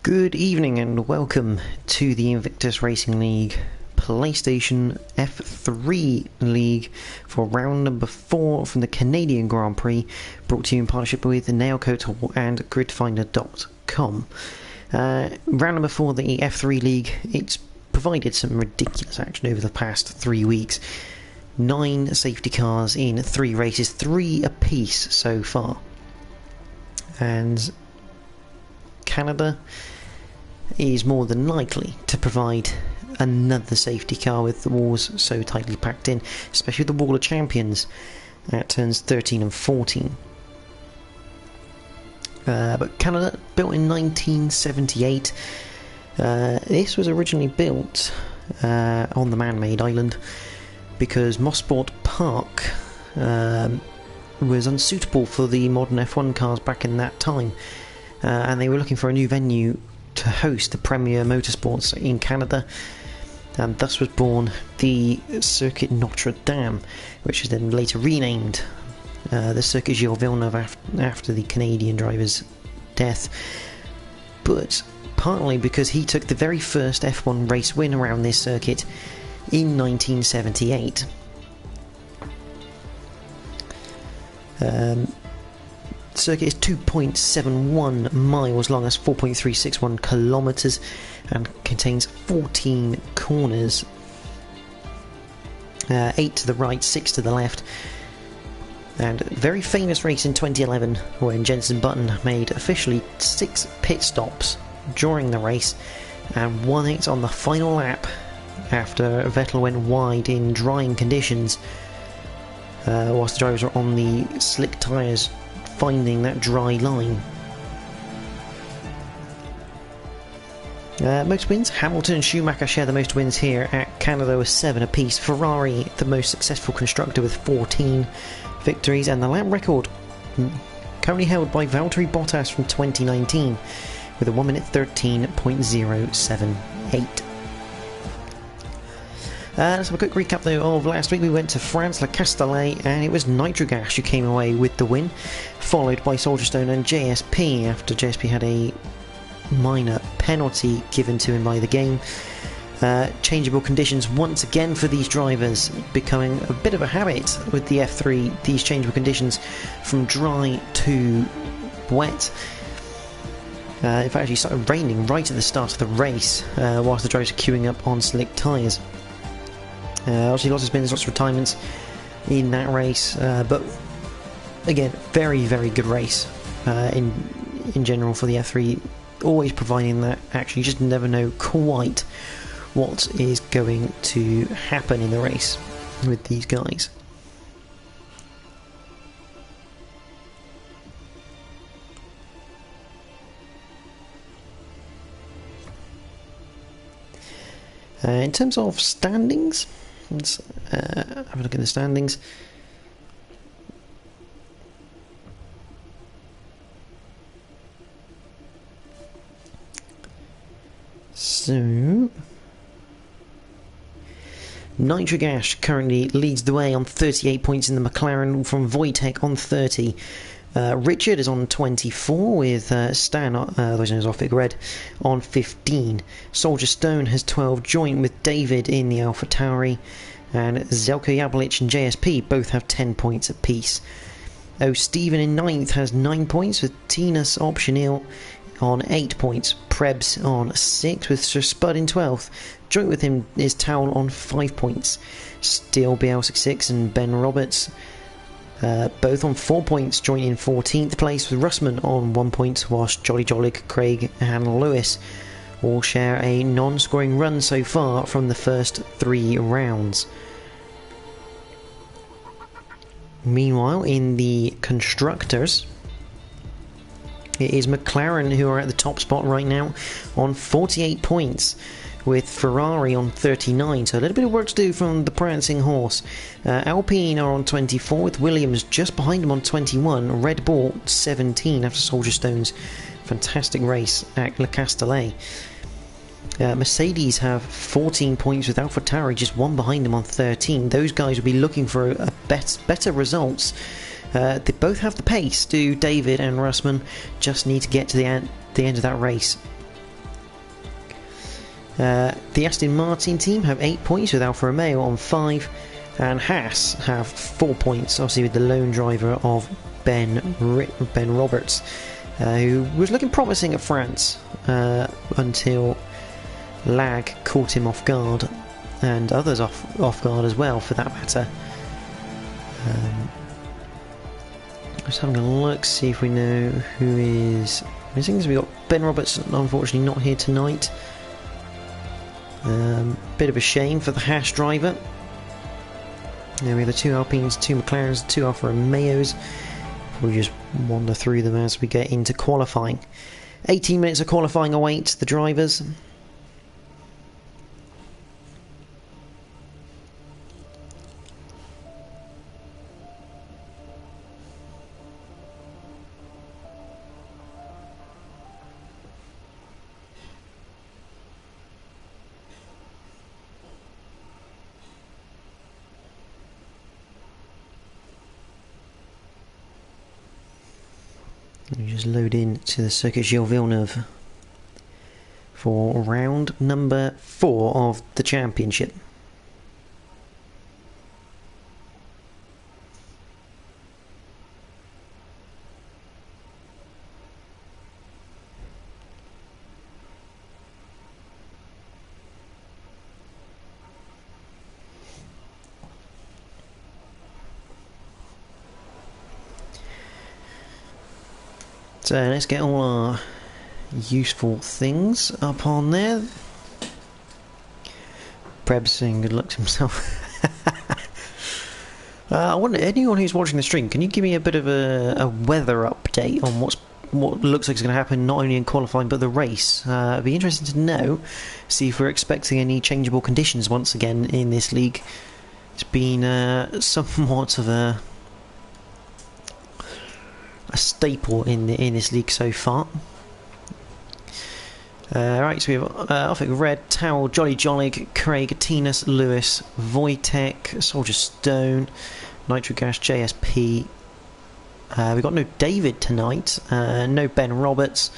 Good evening and welcome to the Invictus Racing League PlayStation F3 League for round number 4 from the Canadian Grand Prix, brought to you in partnership with Nailcoat and GridFinder.com. Round number 4 of the F3 League, it's provided some ridiculous action over the past 3 weeks. 9 safety cars in 3 races, 3 apiece so far. And Canada is more than likely to provide another safety car with the walls so tightly packed in, especially the Wall of Champions at turns 13 and 14. But Canada, built in 1978, this was originally built on the man-made island because Mossport Park was unsuitable for the modern F1 cars back in that time, and they were looking for a new venue to host the premier motorsports in Canada, and thus was born the Circuit Notre Dame, which is then later renamed the Circuit Gilles Villeneuve after the Canadian driver's death, but partly because he took the very first F1 race win around this circuit in 1978. The circuit is 2.71 miles long, that's 4.361 kilometres, and contains 14 corners, 8 to the right, 6 to the left. And a very famous race in 2011 when Jenson Button made officially 6 pit stops during the race and won it on the final lap after Vettel went wide in drying conditions, whilst the drivers were on the slick tyres finding that dry line. Most wins, Hamilton and Schumacher share the most wins here at Canada with 7 apiece. Ferrari, the most successful constructor, with 14 victories, and the lap record currently held by Valtteri Bottas from 2019 with a 1 minute 13.078. Let's have a quick recap though of last week. We went to France, Le Castellet, and it was Nitrogas who came away with the win, followed by Soldierstone and JSP after JSP had a minor penalty given to him by the game. Changeable conditions once again for these drivers, becoming a bit of a habit with the F3, these changeable conditions from dry to wet. In fact, it started raining right at the start of the race whilst the drivers were queuing up on slick tyres. Obviously lots of spins, lots of retirements in that race, but again, very, very good race in general for the F3, always providing that action. You just never know quite what is going to happen in the race with these guys. In terms of standings, let's have a look at the standings. So, Nitrogas currently leads the way on 38 points in the McLaren from Wojtek on 30. Richard is on 24 with Stan, otherwise known as Off It Red, on 15. Soldier Stone has 12, joint with David in the Alpha Tauri, and Zelko Jablich and JSP both have 10 points apiece. Stephen in 9th has 9 points with Tinus Optionil on 8 points. Prebz on 6 with Sir Spud in 12th. Joint with him is Towel on 5 points. Steel BL66 and Ben Roberts both on 4 points, joint in 14th place with Russman on 1 point, whilst Jolly Jollig, Craig and Lewis all share a non-scoring run so far from the first 3 rounds. Meanwhile, in the Constructors, it is McLaren who are at the top spot right now on 48 points, with Ferrari on 39, so a little bit of work to do from the prancing horse. Alpine are on 24, with Williams just behind them on 21, Red Bull 17 after Soldier Stone's fantastic race at Le Castellet. Mercedes have 14 points with AlphaTauri just 1 behind them on 13. Those guys will be looking for a better results. They both have the pace, do David and Russman, just need to get to the end of that race. The Aston Martin team have 8 points with Alfa Romeo on 5, and Haas have 4 points, obviously with the lone driver of Ben Roberts, who was looking promising at France until lag caught him off guard, and others off guard as well for that matter. Just having a look, see if we know who is missing. So we got Ben Roberts, unfortunately not here tonight. Bit of a shame for the Haas driver. Now we have the 2 Alpines, 2 McLarens, 2 Alfa Romeos. We'll just wander through them as we get into qualifying. 18 minutes of qualifying await the drivers. We just load in to the Circuit Gilles Villeneuve for round number 4 of the championship. So let's get all our useful things up on there. Preb's saying good luck to himself. I wonder, anyone who's watching the stream, can you give me a bit of a weather update on what looks like is going to happen not only in qualifying but the race? It'd be interesting to know, see if we're expecting any changeable conditions once again in this league. It's been somewhat of a staple in this league so far. Right, so we have Offic Red, Towel, Jolly Jollig, Craig, Tinus, Lewis, Wojtek, Soldier Stone, Nitro Gas, JSP. We've got no David tonight, no Ben Roberts.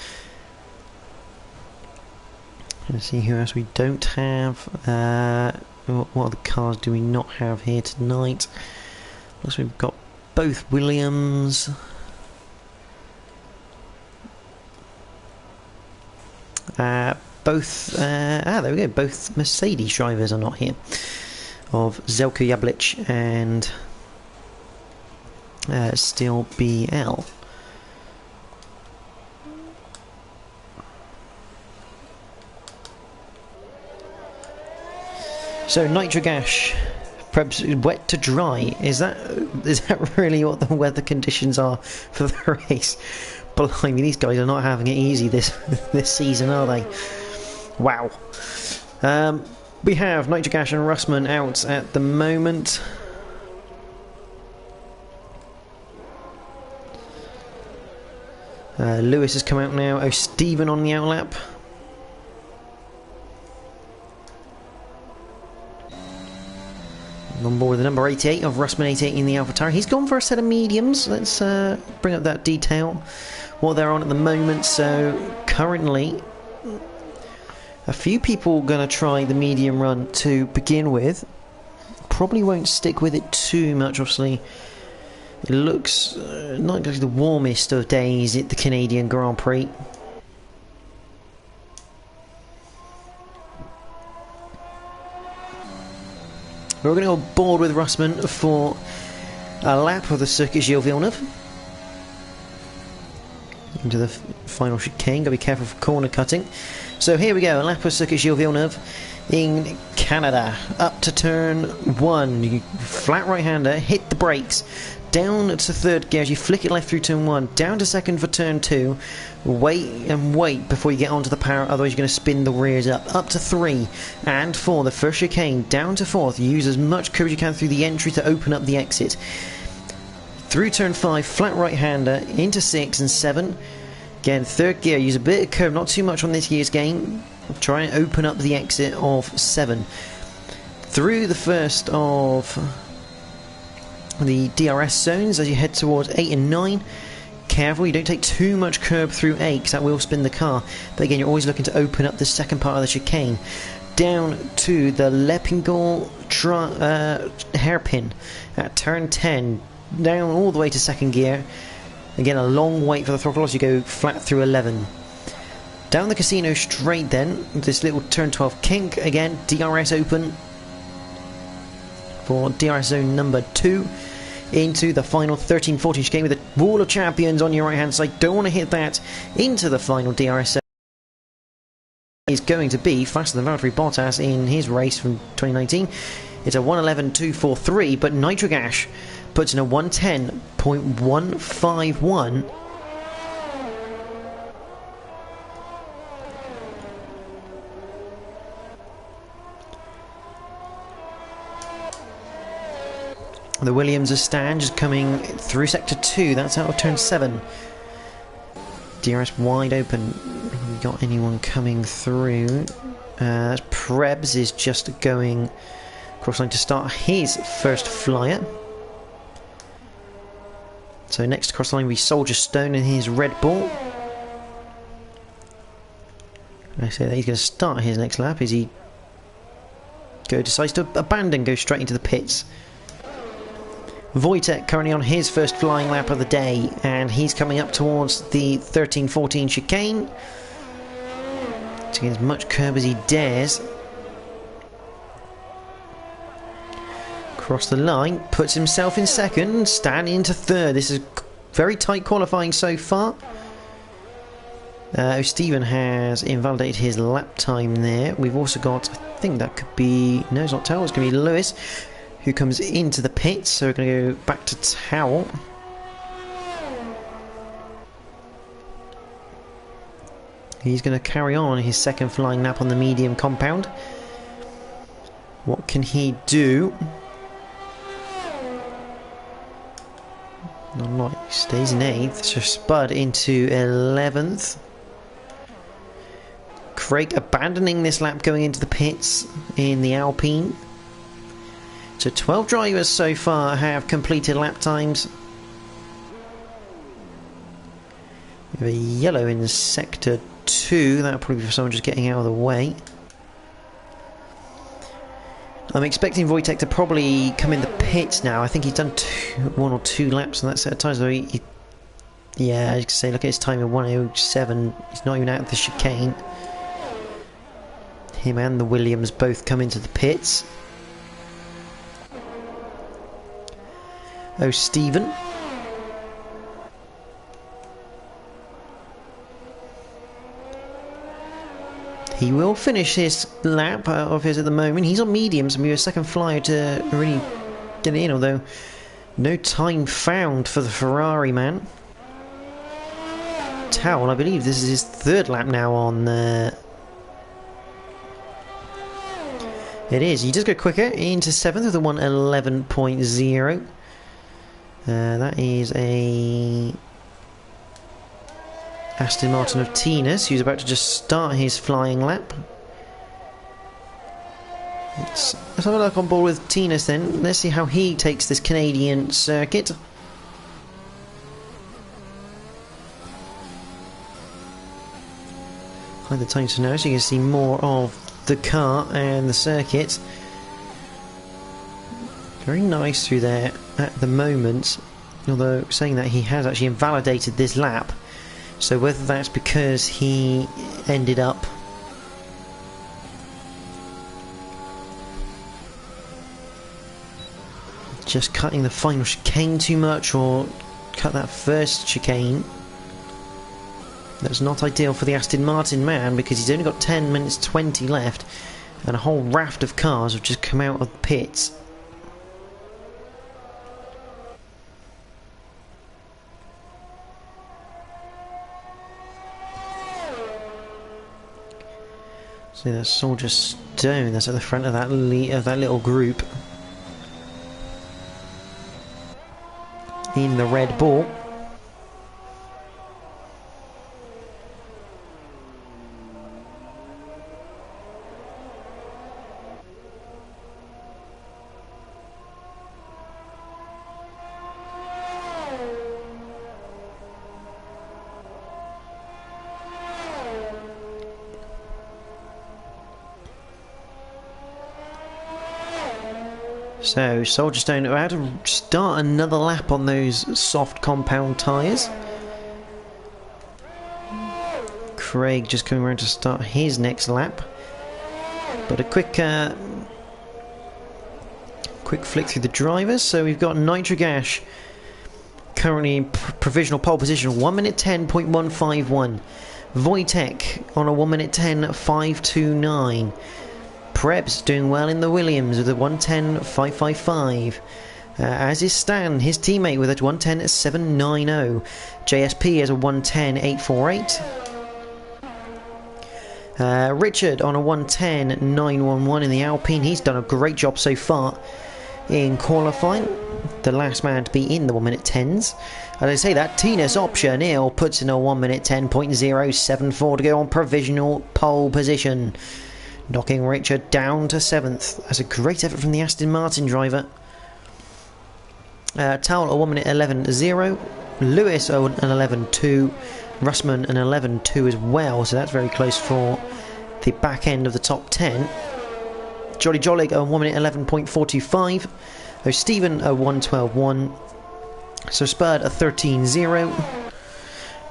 Let's see who else we don't have. What other cars do we not have here tonight? Looks like we've got both Williams. There we go, both Mercedes drivers are not here, of Zelko Jablic and still BL. So Nitrogash, perhaps wet to dry. Is that really what the weather conditions are for the race? Blimey, these guys are not having it easy this season, are they? Wow. We have Nitrogash and Russman out at the moment. Lewis has come out now. Oh, Stephen on the outlap. On board with the number 88 of Russman 88 in the AlphaTauri. He's gone for a set of mediums. Let's bring up that detail. What they're on at the moment. So currently, a few people going to try the medium run to begin with. Probably won't stick with it too much, obviously. It looks not exactly the warmest of days at the Canadian Grand Prix. We're going to go board with Russman for a lap of the Circuit Gilles Villeneuve. Into the final chicane, gotta be careful for corner cutting. So here we go, a lap of Circuit Gilles Villeneuve in Canada. Up to turn 1, you flat right-hander, hit the brakes. Down to third gear as you flick it left through turn 1. Down to second for turn 2. Wait and wait before you get onto the power, otherwise you're going to spin the rears up. Up to 3 and 4, the first chicane. Down to 4th, use as much curve as you can through the entry to open up the exit. Through turn 5, flat right-hander, into 6 and 7. Again, third gear, use a bit of curve, not too much on this year's game. Try and open up the exit of 7. Through the first of the DRS zones as you head towards 8 and 9. careful you don't take too much curb through 8, because that will spin the car. But again, you're always looking to open up the second part of the chicane. Down to the Livingwall hairpin at turn 10. Down all the way to second gear. Again, a long wait for the throttle as you go flat through 11. Down the casino straight then, this little turn 12 kink. Again, DRS open for DRS zone number 2. Into the final 13-14 chicane with the wall of champions on your right hand side. Don't want to hit that. Into the final DRS zone. Is going to be faster than Valtteri Bottas in his race from 2019. It's a 1:11.243, but Nitric Ash puts in a 1:10.151. The Williams of Stan just coming through sector 2. That's out of turn 7. DRS wide open. Have we got anyone coming through? Prebz is just going cross line to start his first flyer. So next cross line will be Soldier Stone in his Red Bull. I say that he's going to start his next lap. Is he decides to abandon, go straight into the pits. Wojtek currently on his first flying lap of the day, and he's coming up towards the 13-14 chicane. Taking as much curb as he dares. Across the line, puts himself in second, Stan into third. This is very tight qualifying so far. Stephen has invalidated his lap time there. We've also got, I think that could be, no, it's not Towel, it's going to be Lewis, who comes into the pits. So we're going to go back to Towel. He's going to carry on his second flying lap on the medium compound. What can he do? Not a lot. He stays in 8th. So Spud into 11th. Craig abandoning this lap going into the pits in the Alpine. So 12 drivers so far have completed lap times. We have a yellow in sector 2. That'll probably be for someone just getting out of the way. I'm expecting Wojtek to probably come in the pits now. I think he's done 1 or 2 laps on that set of tyres. Yeah, I could say, look at his time at 1:07. He's not even out of the chicane. Him and the Williams both come into the pits. Oh, Stephen. He will finish his lap of his at the moment. He's on mediums and be a second flyer to really get in, although no time found for the Ferrari man. Towel, I believe this is his 3rd lap now on it is. He does go quicker into 7th with a 1:11.0. That is a Aston Martin of Tinas, who's about to just start his flying lap. Let's have a look on board with Tinas then. Let's see how he takes this Canadian circuit. Hide the time to know, so you can see more of the car and the circuit. Very nice through there at the moment, although saying that, he has actually invalidated this lap, so whether that's because he ended up just cutting the final chicane too much, or cut that first chicane. That's not ideal for the Aston Martin man, because he's only got 10 minutes 20 left and a whole raft of cars have just come out of the pits. See, that's Soldier Stone, that's at the front of that little group in the Red Bull. So, Soldier Stone about to start another lap on those soft compound tyres. Craig just coming around to start his next lap. But a quick flick through the drivers. So we've got Nitrogash currently in provisional pole position, 1 minute 10.151. Wojtek on a 1 minute 10.529. Prebz doing well in the Williams with a 110.555. As is Stan, his teammate, with a 110.790. JSP has a 110.848. Richard on a 110.911 in the Alpine. He's done a great job so far in qualifying. The last man to be in the 1 minute 10s. As I say that, Tinus Optional puts in a 1 minute 10.074 to go on provisional pole position, knocking Richard down to 7th. That's a great effort from the Aston Martin driver. Towel a 1 minute 11.0. Lewis an 11.2. Russman an 11.2 as well, so that's very close for the back end of the top 10. Jolly Jolig a 1 minute 11.425. Stephen a 112.1. So Spurred a 13.0.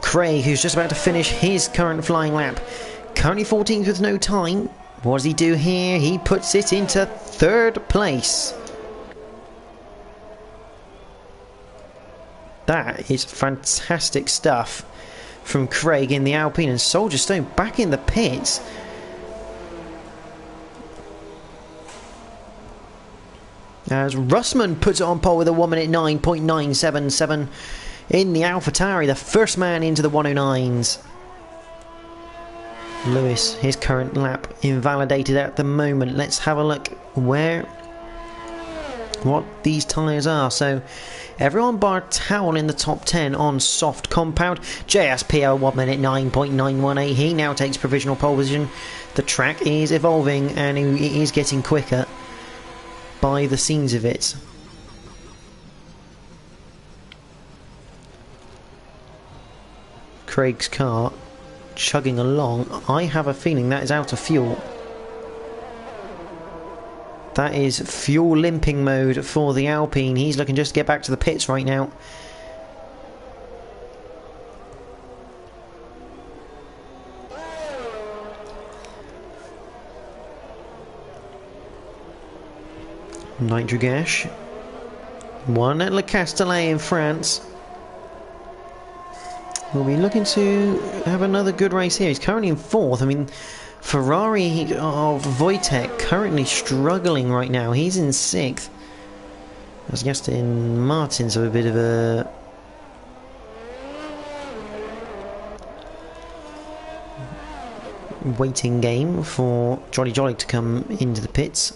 Craig, who's just about to finish his current flying lap, currently 14th with no time. What does he do here? He puts it into 3rd place. That is fantastic stuff from Craig in the Alpine, and Soldier Stone back in the pits. As Russman puts it on pole with a 1 minute 9.977 in the AlphaTauri, the first man into the 109s. Lewis, his current lap invalidated at the moment. Let's have a look what these tyres are. So everyone bar Towel in the top 10 on soft compound. JSPO 1 minute 9.918. He now takes provisional pole position. The track is evolving and it is getting quicker by the scenes of it. Craig's car chugging along. I have a feeling that is out of fuel. That is fuel limping mode for the Alpine. He's looking just to get back to the pits right now. Nitrogash won at Le Castellet in France. We'll be looking to have another good race here. He's currently in 4th. I mean, Ferrari of Wojtek currently struggling right now. He's in 6th. As Aston Martin's a bit of a waiting game for Jolly Jolly to come into the pits.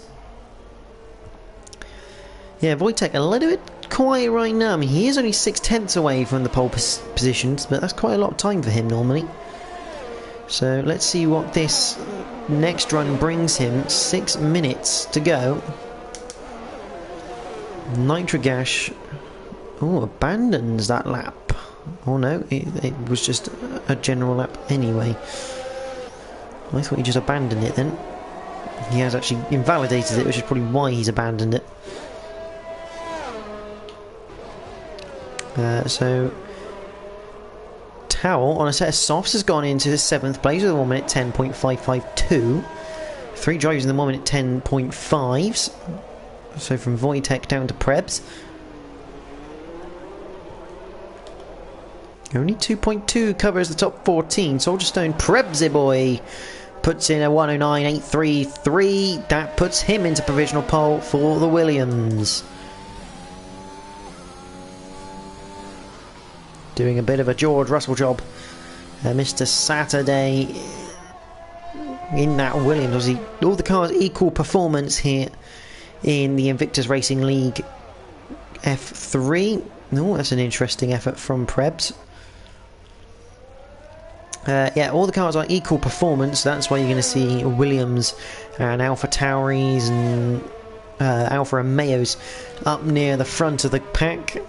Yeah, Wojtek a little bit quiet right now. I mean, he is only 6/10 away from the pole positions, but that's quite a lot of time for him normally. So let's see what this next run brings him. 6 minutes to go. Nitrogash abandons that lap. Oh no, it was just a general lap anyway. I thought he just abandoned it then. He has actually invalidated it, which is probably why he's abandoned it. So Towel on a set of softs has gone into 7th place with a 1 minute 10.552. 3 drivers in the 1 minute 10.5s. So from Wojtek down to Prebz. Only 2.2 covers the top 14. Soldier Stone Prebzy boy puts in a 109.833. That puts him into provisional pole for the Williams. Doing a bit of a George Russell job. Mr. Saturday in that Williams. Obviously, all the cars equal performance here in the Invictus Racing League F3. Oh, that's an interesting effort from Prebz. Yeah, all the cars are equal performance. That's why you're going to see Williams and AlphaTauris and Alfa Romeos up near the front of the pack.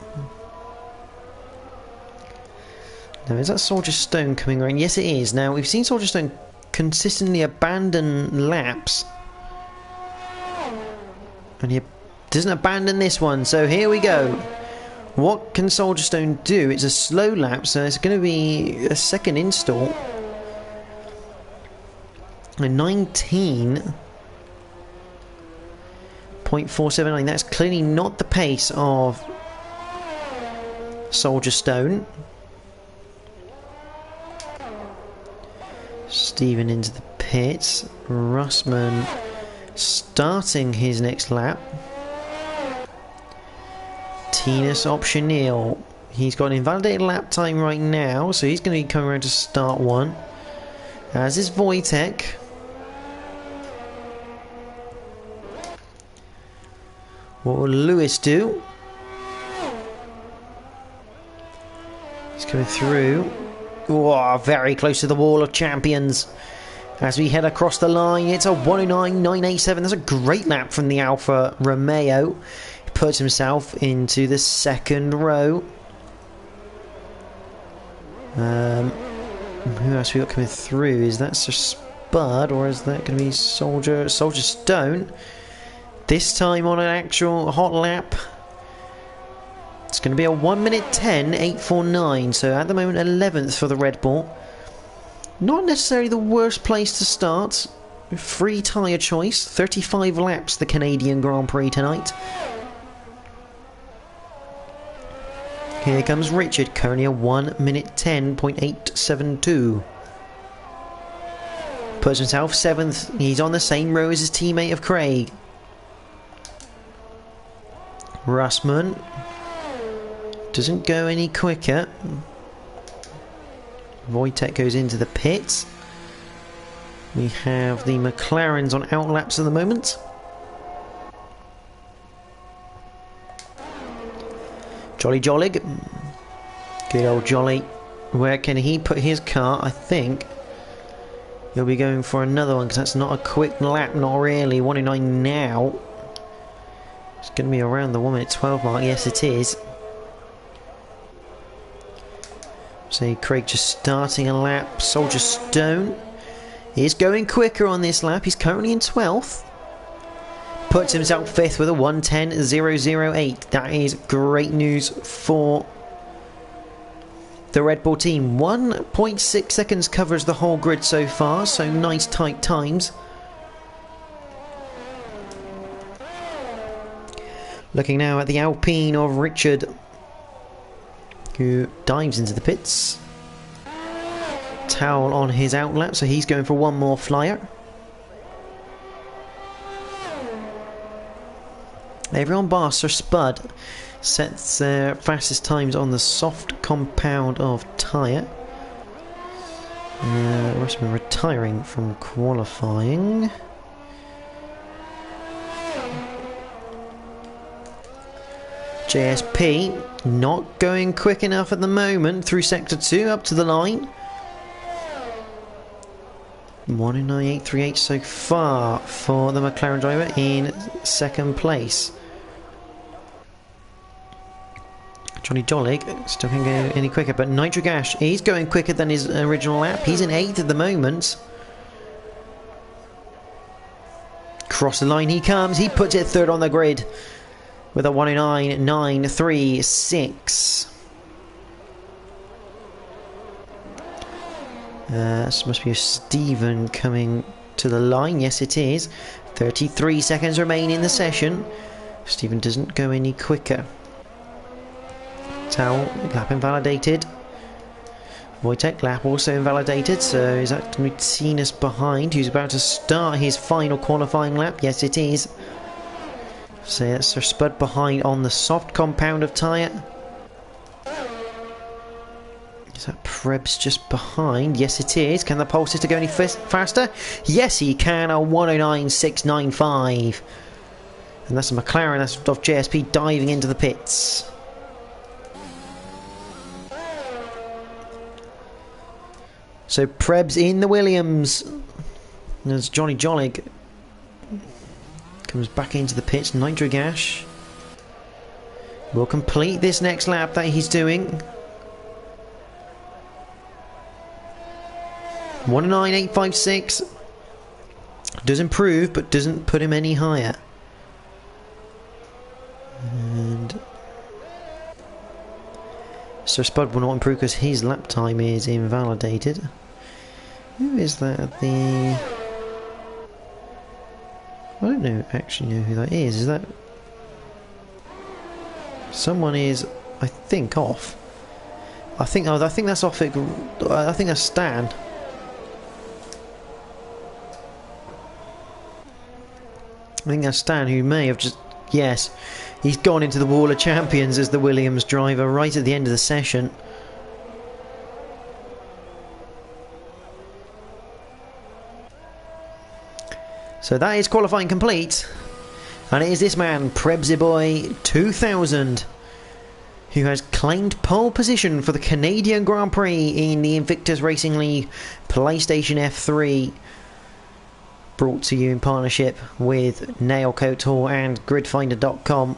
Now, is that Soldier Stone coming around? Yes, it is. Now, we've seen Soldier Stone consistently abandon laps. And he doesn't abandon this one, so here we go. What can Soldierstone do? It's a slow lap, so it's going to be a second install. A 19.479. That's clearly not the pace of Soldierstone. Stephen into the pits. Russman starting his next lap. Tinus Optionil. He's got an invalidated lap time right now, so he's going to be coming around to start one. As is Wojtek. What will Lewis do? He's coming through. Oh, very close to the wall of champions. As we head across the line, it's a 109.987. That's a great lap from the Alfa Romeo. He puts himself into the second row. Who else we got coming through? Is that Sir Spud, or is that going to be Soldierstone? This time on an actual hot lap. It's going to be a 1 minute 10.849. So at the moment 11th for the Red Bull. Not necessarily the worst place to start. Free tyre choice. 35 laps the Canadian Grand Prix tonight. Here comes Richard, currently a 1 minute 10.872. Puts himself 7th. He's on the same row as his teammate of Craig. Russman doesn't go any quicker. Wojtek goes into the pits. We have the McLarens on outlaps at the moment. Jolly Jollig. Good old Jolly. Where can he put his car? I think he'll be going for another one, because that's not a quick lap, not really. 109 now. It's going to be around the 1 minute 12 mark. Yes, it is. So Craig just starting a lap. Soldierstone is going quicker on this lap. He's currently in 12th. Puts himself 5th with a 110.008. That is great news for the Red Bull team. 1.6 seconds covers the whole grid so far, so nice tight times. Looking now at the Alpine of Richard, who dives into the pits. Towel on his outlap, so he's going for one more flyer. Everyone bar Sir Spud sets their fastest times on the soft compound of tyre. Russman retiring from qualifying. JSP not going quick enough at the moment through sector 2 up to the line. 109.838 so far for the McLaren driver in second place. Johnny Jollig still can't go any quicker, but Nitric Ash, he's going quicker than his original lap. He's in 8th at the moment. Cross the line he comes. He puts it 3rd on the grid with a 109.936. This must be a Stephen coming to the line. Yes, it is. 33 seconds remain in the session. Stephen doesn't go any quicker. Towel, lap invalidated. Wojtek, lap also invalidated. So is that going to be Tinus behind, who's about to start his final qualifying lap? Yes, it is. So that's Sir Spud behind on the soft compound of tyre. Is that Prebz just behind? Yes, it is. Can the pole sister go any faster? Yes, he can. A 109.695. And that's a McLaren. That's of JSP diving into the pits. So Prebz in the Williams. There's Johnny Jollig. Comes back into the pits. Nitrogash will complete this next lap that he's doing. 109.856. Does improve, but doesn't put him any higher. Sir Spud will not improve because his lap time is invalidated. Who is that? I don't actually know who that is. Is that... Someone is, I think, off. I think that's off it. I think that's Stan. I think that's Stan, who may have just... Yes, he's gone into the Wall of Champions as the Williams driver right at the end of the session. So that is qualifying complete. And it is this man, Prebzyboy 2000, who has claimed pole position for the Canadian Grand Prix in the Invictus Racing League PlayStation F3. Brought to you in partnership with Nailcoat Tour and GridFinder.com.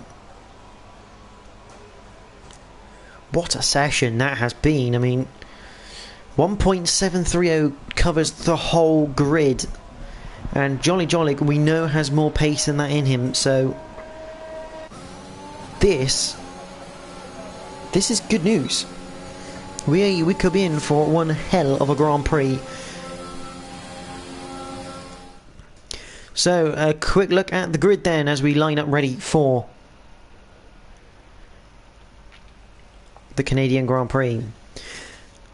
What a session that has been. I mean, 1.730 covers the whole grid. And Jolly Jolly, we know, has more pace than that in him. So this is good news. We could be in for one hell of a Grand Prix. So, a quick look at the grid then as we line up ready for the Canadian Grand Prix.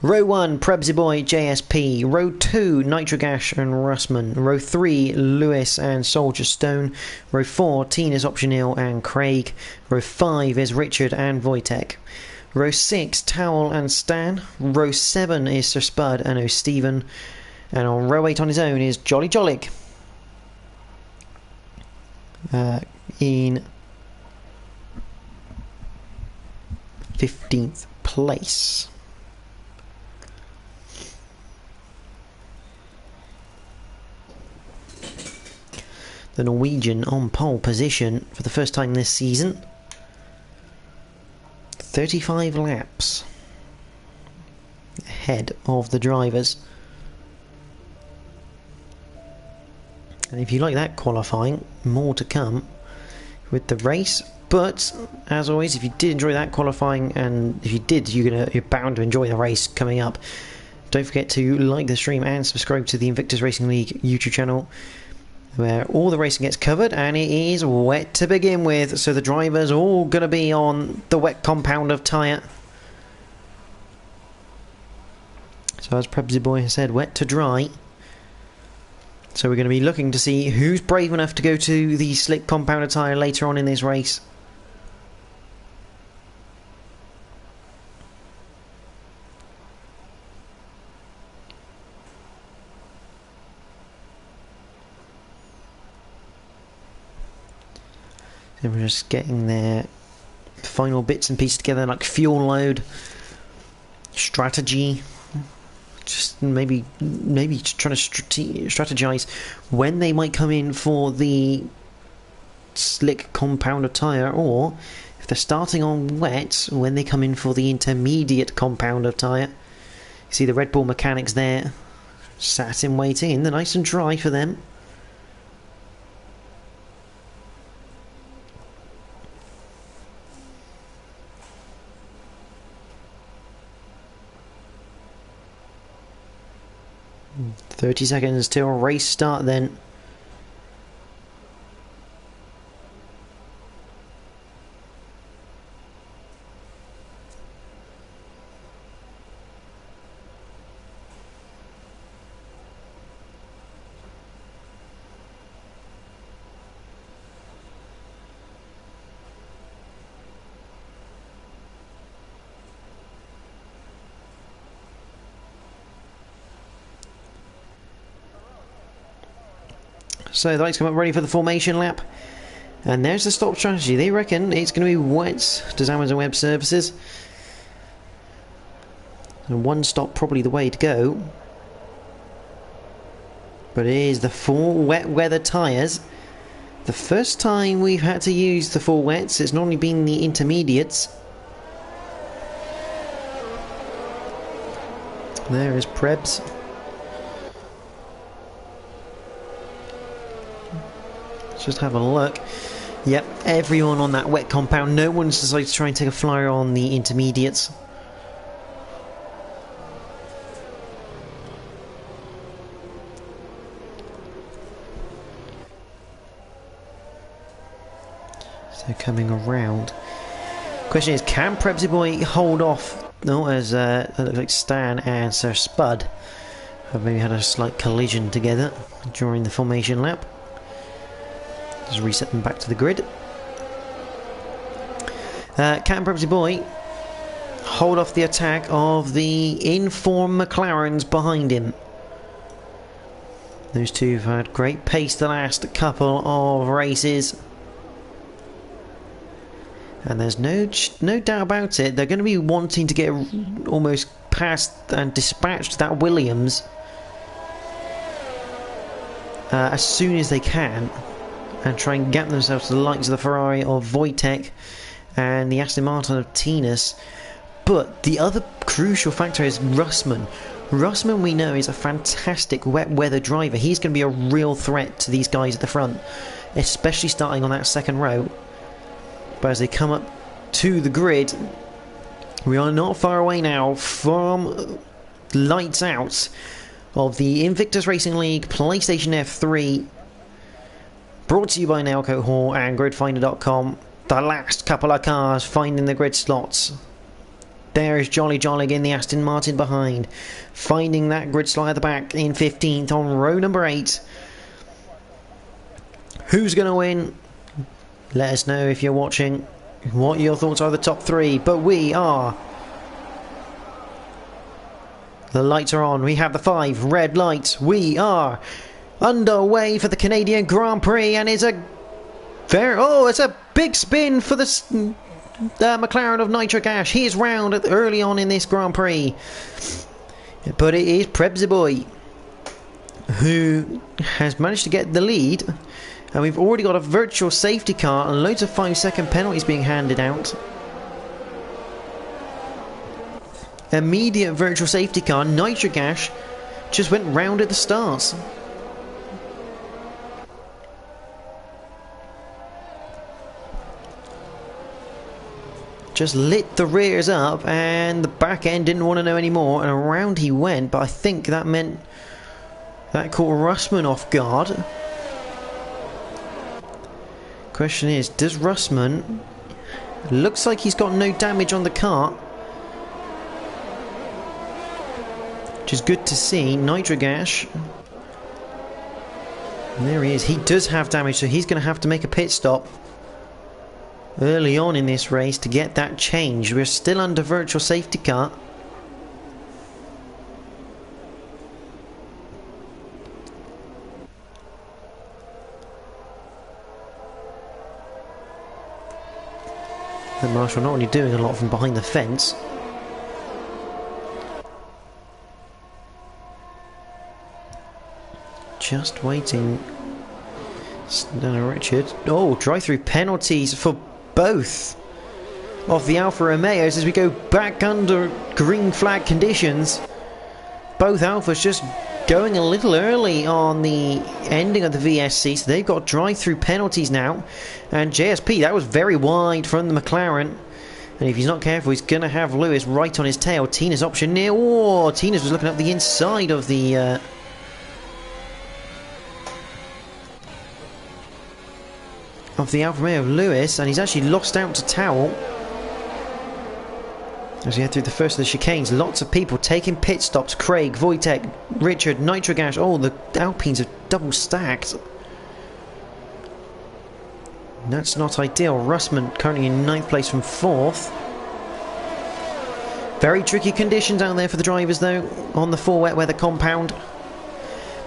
Row 1, Prebzyboy, JSP. Row 2, Nitrogash and Russman. Row 3, Lewis and Soldier Stone. Row 4, Tina's Optionil and Craig. Row 5 is Richard and Wojtek. Row 6, Towel and Stan. Row 7 is Sir Spud and O'Steven. And on row 8 on his own is Jolly Jolly. In 15th place. The Norwegian on pole position for the first time this season. 35 laps ahead of the drivers. And if you like that qualifying, more to come with the race. But as always, if you did enjoy that qualifying, and if you did, you're bound to enjoy the race coming up. Don't forget to like the stream and subscribe to the Invictus Racing League YouTube channel, where all the racing gets covered, and it is wet to begin with. So the drivers are all going to be on the wet compound of tyre. So as Prebzyboy has said, wet to dry. So we're going to be looking to see who's brave enough to go to the slick compound of tyre later on in this race. So we're just getting their final bits and pieces together, like fuel load, strategy. Just maybe trying to strategize when they might come in for the slick compound of tyre, or if they're starting on wet, when they come in for the intermediate compound of tyre. You see the Red Bull mechanics there, sat in waiting, they're nice and dry for them. Mm. 30 seconds till race start then. So the lights come up ready for the formation lap. And there's the stop strategy. They reckon it's going to be wet to Amazon Web Services. And one stop probably the way to go. But it is the full wet weather tyres. The first time we've had to use the full wets, it's normally been the intermediates. There is Prebz. Just have a look. Yep, everyone on that wet compound. No one's decided to try and take a flyer on the intermediates. So coming around. Question is, can Prepsy Boy hold off? No, as it looks like Stan and Sir Spud have maybe had a slight collision together during the formation lap. Just reset them back to the grid. Can Prepsy Boy hold off the attack of the in-form McLarens behind him? Those two have had great pace the last couple of races. And there's no doubt about it, they're going to be wanting to get almost past and dispatched that Williams as soon as they can, and try and get themselves to the likes of the Ferrari of Wojtek and the Aston Martin of Tinus. But the other crucial factor is Russman. Russman, we know, is a fantastic wet weather driver. He's going to be a real threat to these guys at the front, especially starting on that second row. But as they come up to the grid, we are not far away now from lights out of the Invictus Racing League PlayStation F3, brought to you by Nailcoat Hall and GridFinder.com. The last couple of cars finding the grid slots. There is Jolly Jollig in the Aston Martin behind, finding that grid slot at the back in 15th on row number 8. Who's going to win? Let us know if you're watching what your thoughts are of the top 3. But we are... The lights are on. We have the 5 red lights. We are underway for the Canadian Grand Prix, and it's a it's a big spin for the McLaren of Nitric Ash. He is round early on in this Grand Prix, but it is Prebsy Boy who has managed to get the lead, and we've already got a virtual safety car and loads of 5-second penalties being handed out. Immediate virtual safety car. Nitric Ash just went round at the start. Just lit the rears up, and the back end didn't want to know anymore, and around he went. But I think that meant that caught Russman off guard. Question is, does Russman... Looks like he's got no damage on the car, which is good to see. Nitric Ash, and there he is. He does have damage, so he's going to have to make a pit stop early on in this race to get that change. We're still under virtual safety car. And Marshall not only doing a lot from behind the fence. Just waiting. Richard. Oh, drive-through penalties for both of the Alfa Romeos as we go back under green flag conditions. Both Alfas just going a little early on the ending of the VSC, so they've got drive-through penalties now. And JSP, that was very wide from the McLaren, and if he's not careful, he's going to have Lewis right on his tail. Tina's option near. Oh, Tina's was looking up the inside of the Alfa Romeo of Lewis, and he's actually lost out to Towel as we head through the first of the chicanes. Lots of people taking pit stops. Craig, Wojtek, Richard, Nitric Ash. Oh, the Alpines are double stacked. That's not ideal. Russman currently in 9th place from 4th. Very tricky conditions out there for the drivers though on the 4 wet weather compound.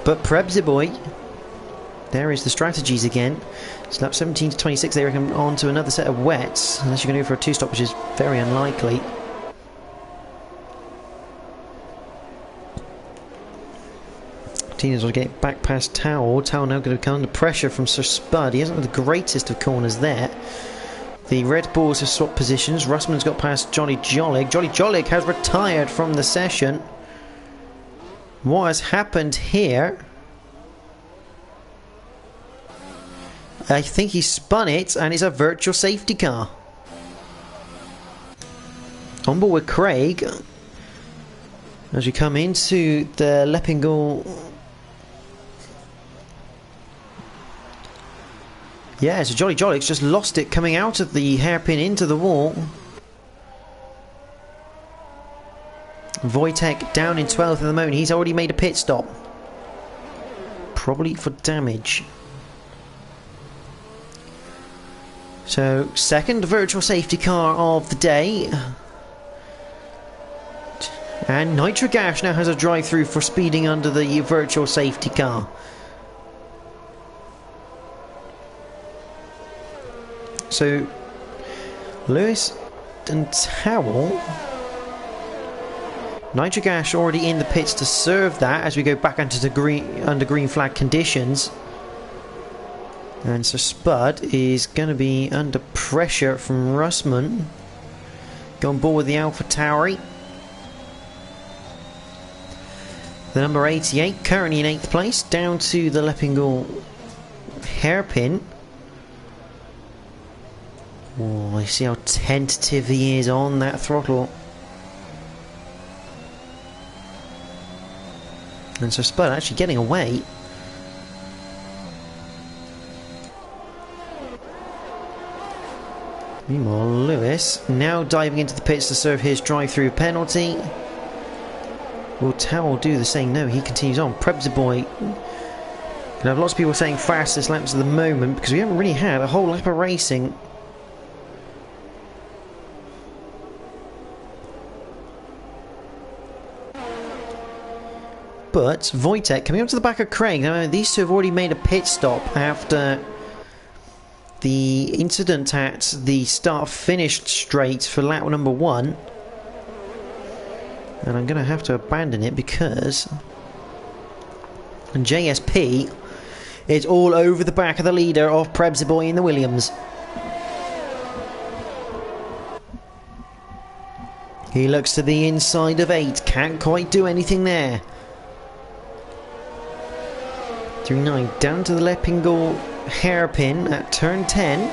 But Prebsy Boy, there is the strategies again. So lap 17 to 26, they reckon on to another set of wets, unless you're going to go for a 2-stop, which is very unlikely. Tina's will get back past Towel. Towel now going to come under pressure from Sir Spud. He hasn't had the greatest of corners there. The Red Bulls have swapped positions. Russman's got past Jolly Jollig. Jolly Jollig has retired from the session. What has happened here? I think he spun it, and it's a virtual safety car. On board with Craig as we come into the Leppingal Yeah, so Jolly Jollick's just lost it coming out of the hairpin into the wall. Wojtek down in 12th at the moment. He's already made a pit stop. Probably for damage. So, second virtual safety car of the day. And Nitrogash now has a drive-through for speeding under the virtual safety car. So, Lewis and Towell. Nitrogash already in the pits to serve that as we go back into the under green flag conditions. And so Spud is going to be under pressure from Russman. Go on board with the Alpha Tauri. The number 88 currently in 8th place, down to the Livingwall hairpin. Oh, I see how tentative he is on that throttle. And so Spud actually getting away. Meanwhile, Lewis now diving into the pits to serve his drive-through penalty. Will Towell do the same? No, he continues on. Prebsboy. Gonna have lots of people saying fastest laps at the moment because we haven't really had a whole lap of racing. But Wojtek coming up to the back of Craig. Now, these two have already made a pit stop after the incident at the start-finish straight for lap number 1. And I'm going to have to abandon it because JSP is all over the back of the leader of Prebsboy in the Williams. He looks to the inside of 8. Can't quite do anything there. Through 9, down to the Livingwall hairpin at turn 10.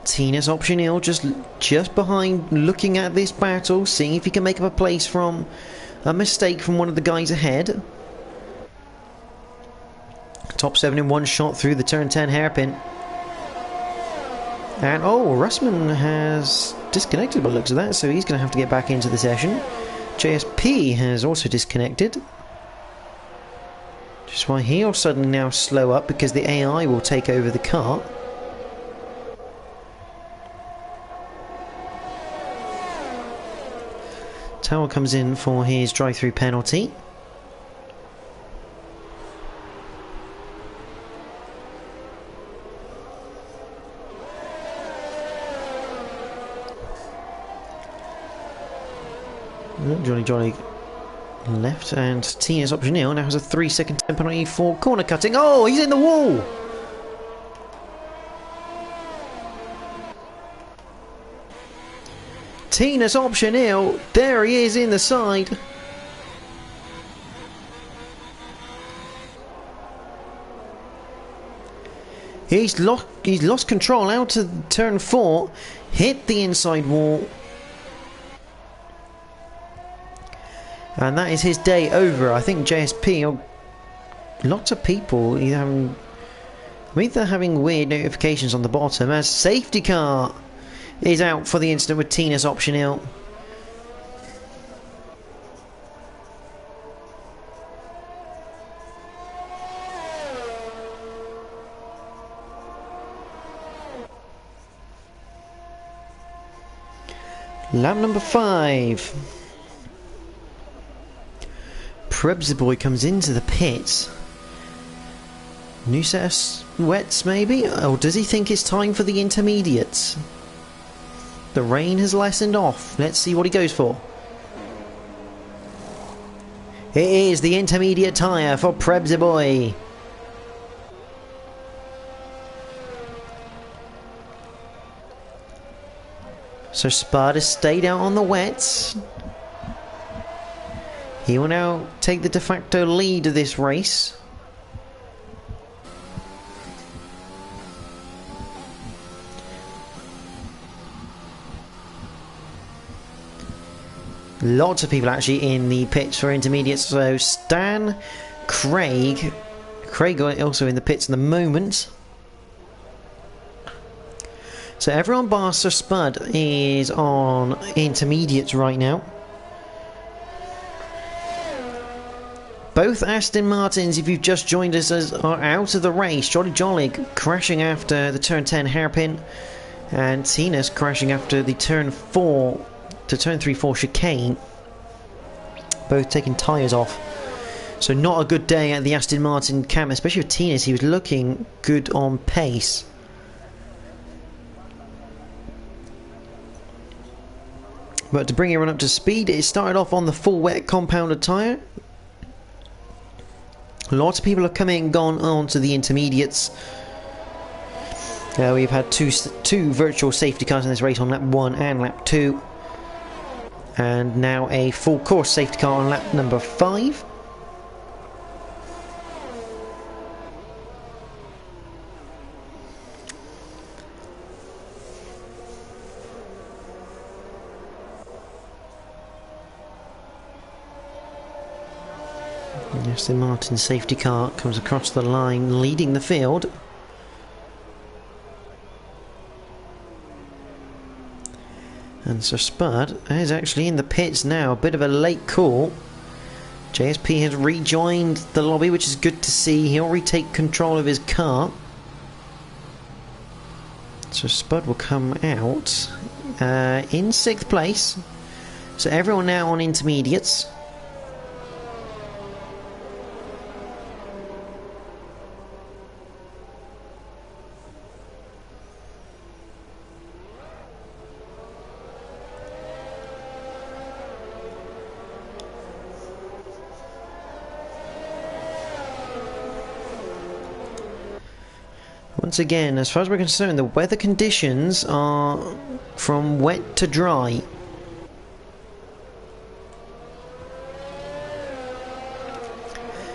Tina's Optional just behind, looking at this battle, seeing if he can make up a place from a mistake from one of the guys ahead. Top 7 in one shot through the turn 10 hairpin. And oh, Russman has disconnected by the looks of that, so he's going to have to get back into the session. JSP has also disconnected. Which is why he'll suddenly now slow up because the AI will take over the car. Tower comes in for his drive-through penalty. Johnny left, and Tina's Optional now has a 3-second time penalty for corner cutting. Oh, he's in the wall! Tina's Optional, there he is in the side. He's lost control out to turn 4, hit the inside wall. And that is his day over. I think JSP, or lots of people either having weird notifications on the bottom as safety car is out for the incident with Tina's Optional. Lap number 5. Prebsboy comes into the pits. New set of wets maybe? Or does he think it's time for the intermediates? The rain has lessened off. Let's see what he goes for. It is the intermediate tyre for Prebsboy. So Spud has stayed out on the wets. He will now take the de facto lead of this race. Lots of people actually in the pits for intermediates. So Stan, Craig, Craig also in the pits at the moment. So everyone bar Sir Spud is on intermediates right now. Both Aston Martins, if you've just joined us, are out of the race. Jolly Jollig crashing after the turn 10 hairpin, and Tina's crashing after the turn 4 to turn 3-4 chicane. Both taking tyres off. So not a good day at the Aston Martin camp, especially with Tina's. He was looking good on pace. But to bring everyone up to speed, it started off on the full wet compounded tyre. Lots of people have come in and gone on to the intermediates. We've had two virtual safety cars in this race on lap 1 and lap 2. And now a full course safety car on lap number 5. Aston Martin safety car comes across the line, leading the field. And Sir Spud is actually in the pits now. A bit of a late call. JSP has rejoined the lobby, which is good to see. He'll retake control of his car. Sir Spud will come out in 6th place. So everyone now on intermediates. Once again, as far as we're concerned, the weather conditions are from wet to dry.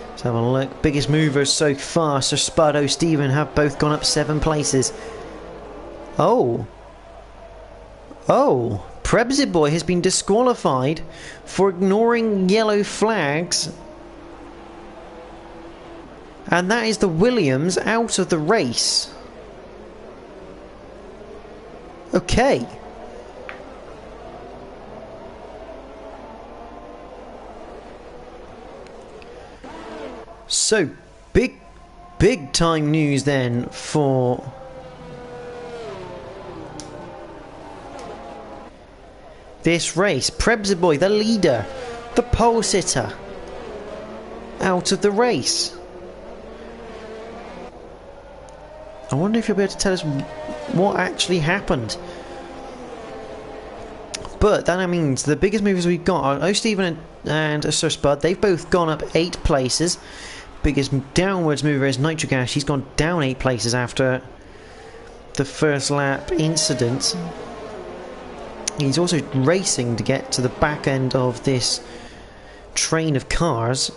Let's have a look. Biggest movers so far, Sir Spud, O'Stephen have both gone up 7 places. Oh, Prebzy Boy has been disqualified for ignoring yellow flags. And that is the Williams out of the race. Okay. So, big time news then for this race. Prebzy Boy, the leader, the pole sitter, out of the race. I wonder if you'll be able to tell us what actually happened. But that means the biggest movers we've got are O'Stephen and Sir Spud. They've both gone up 8 places. Biggest downwards mover is Nitrogas. He's gone down 8 places after the first lap incident. He's also racing to get to the back end of this train of cars.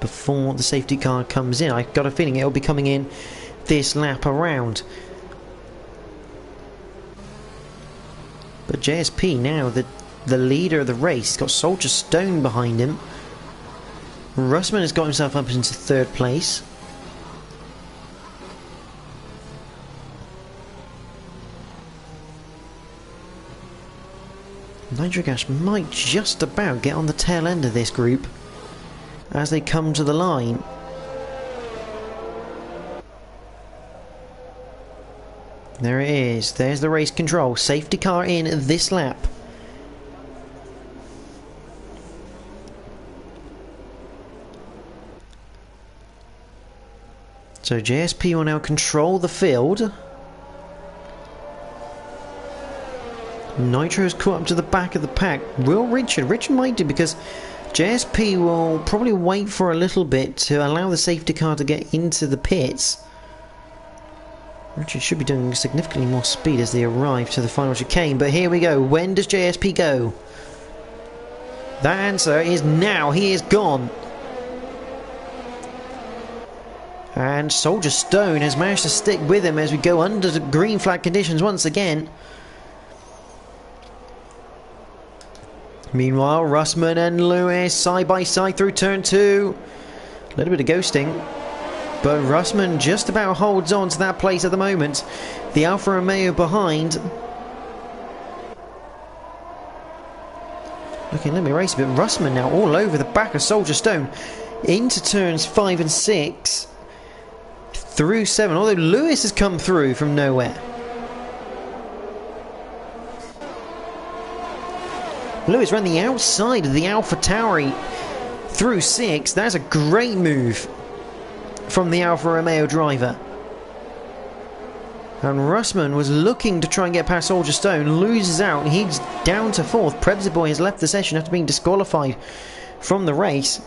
Before the safety car comes in, I've got a feeling it'll be coming in this lap around. But JSP now the leader of the race. He's got Soldier Stone behind him. Russman has got himself up into 3rd place. Nitrogas might just about get on the tail end of this group as they come to the line. There it is. There's the race control. Safety car in this lap. So JSP will now control the field. Nitro's caught up to the back of the pack. Will Richard? Richard might do, because JSP will probably wait for a little bit to allow the safety car to get into the pits. Richard should be doing significantly more speed as they arrive to the final chicane, but here we go. When does JSP go? That answer is now. He is gone. And Soldier Stone has managed to stick with him as we go under the green flag conditions once again. Meanwhile, Russman and Lewis side by side through turn 2. A little bit of ghosting, but Russman just about holds on to that place at the moment. The Alfa Romeo behind. Okay, let me race a bit. Russman now all over the back of Soldier Stone into turns 5 and 6 through 7, although Lewis has come through from nowhere. Lewis ran the outside of the Alpha Tauri through 6. That's a great move from the Alfa Romeo driver. And Russman was looking to try and get past Soldier Stone, loses out, he's down to 4th. Prebsboy has left the session after being disqualified from the race.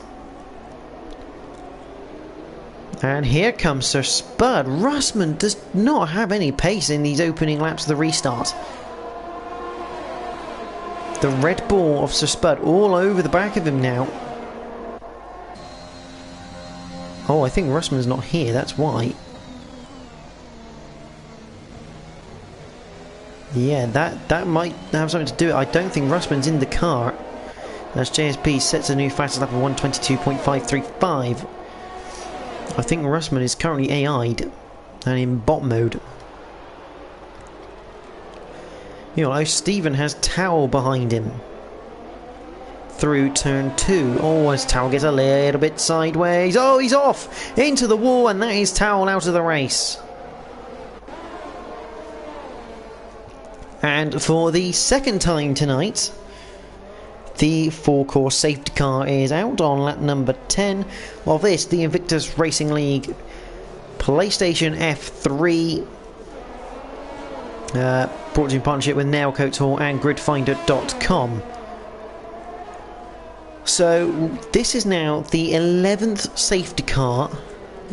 And here comes Sir Spud. Russman does not have any pace in these opening laps of the restart. The Red Bull of Sir Spud all over the back of him now. Oh, I think Russman's not here, that's why. Yeah, that might have something to do with it. I don't think Russman's in the car, as JSP sets a new fastest lap of 122.535. I think Russman is currently AI'd and in bot mode. You know, Stephen has Towel behind him through turn 2. Oh, as Towel gets a little bit sideways. Oh, he's off into the wall, and that is Towel out of the race. And for the second time tonight, the 4-course safety car is out on lap number 10 of this, the Invictus Racing League PlayStation F3, brought to you in partnership with Nailcoat Hall and gridfinder.com. So this is now the 11th safety car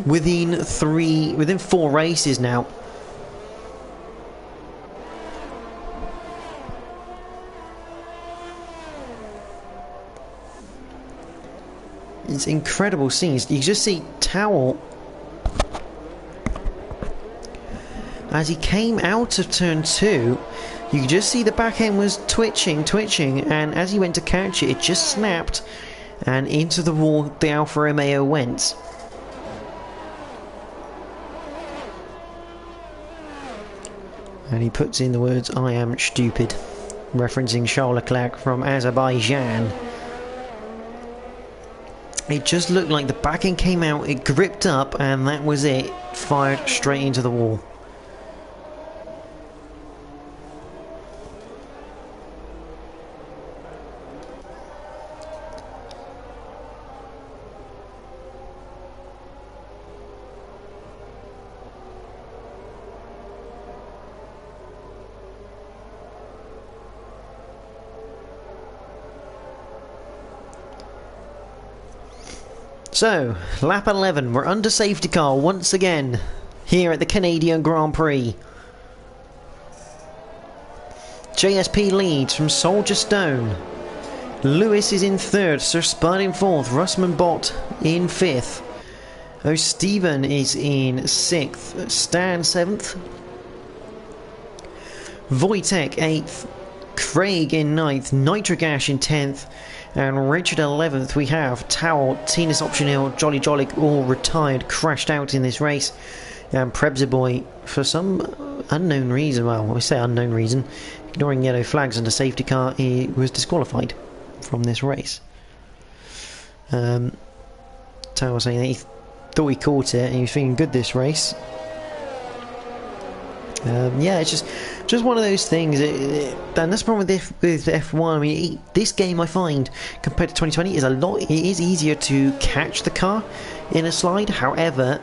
within 4 races now. It's incredible scenes. You just see Towel as he came out of turn 2. You could just see the back end was twitching, and as he went to catch it, it just snapped, and into the wall the Alfa Romeo went. And he puts in the words, "I am stupid," referencing Charles Leclerc from Azerbaijan. It just looked like the back end came out, it gripped up, and that was it. Fired straight into the wall. So, lap 11, we're under safety car once again here at the Canadian Grand Prix. JSP leads from Soldier Stone. Lewis is in 3rd, Sir Spud in 4th, Russman Bot in 5th. O'Stephen is in 6th, Stan 7th. Wojtek 8th, Craig in 9th, Nitric Ash in 10th. And Richard 11th, we have Towel, Tinus Optional, Jolly Jolly all retired, crashed out in this race. And Prebsboy, for some unknown reason, well, we say unknown reason, ignoring yellow flags and a safety car, he was disqualified from this race. Towel saying that he thought he caught it and he was feeling good this race. Yeah, it's just one of those things, and that's the problem with F1. I mean, this game, I find, compared to 2020, it is easier to catch the car in a slide. However,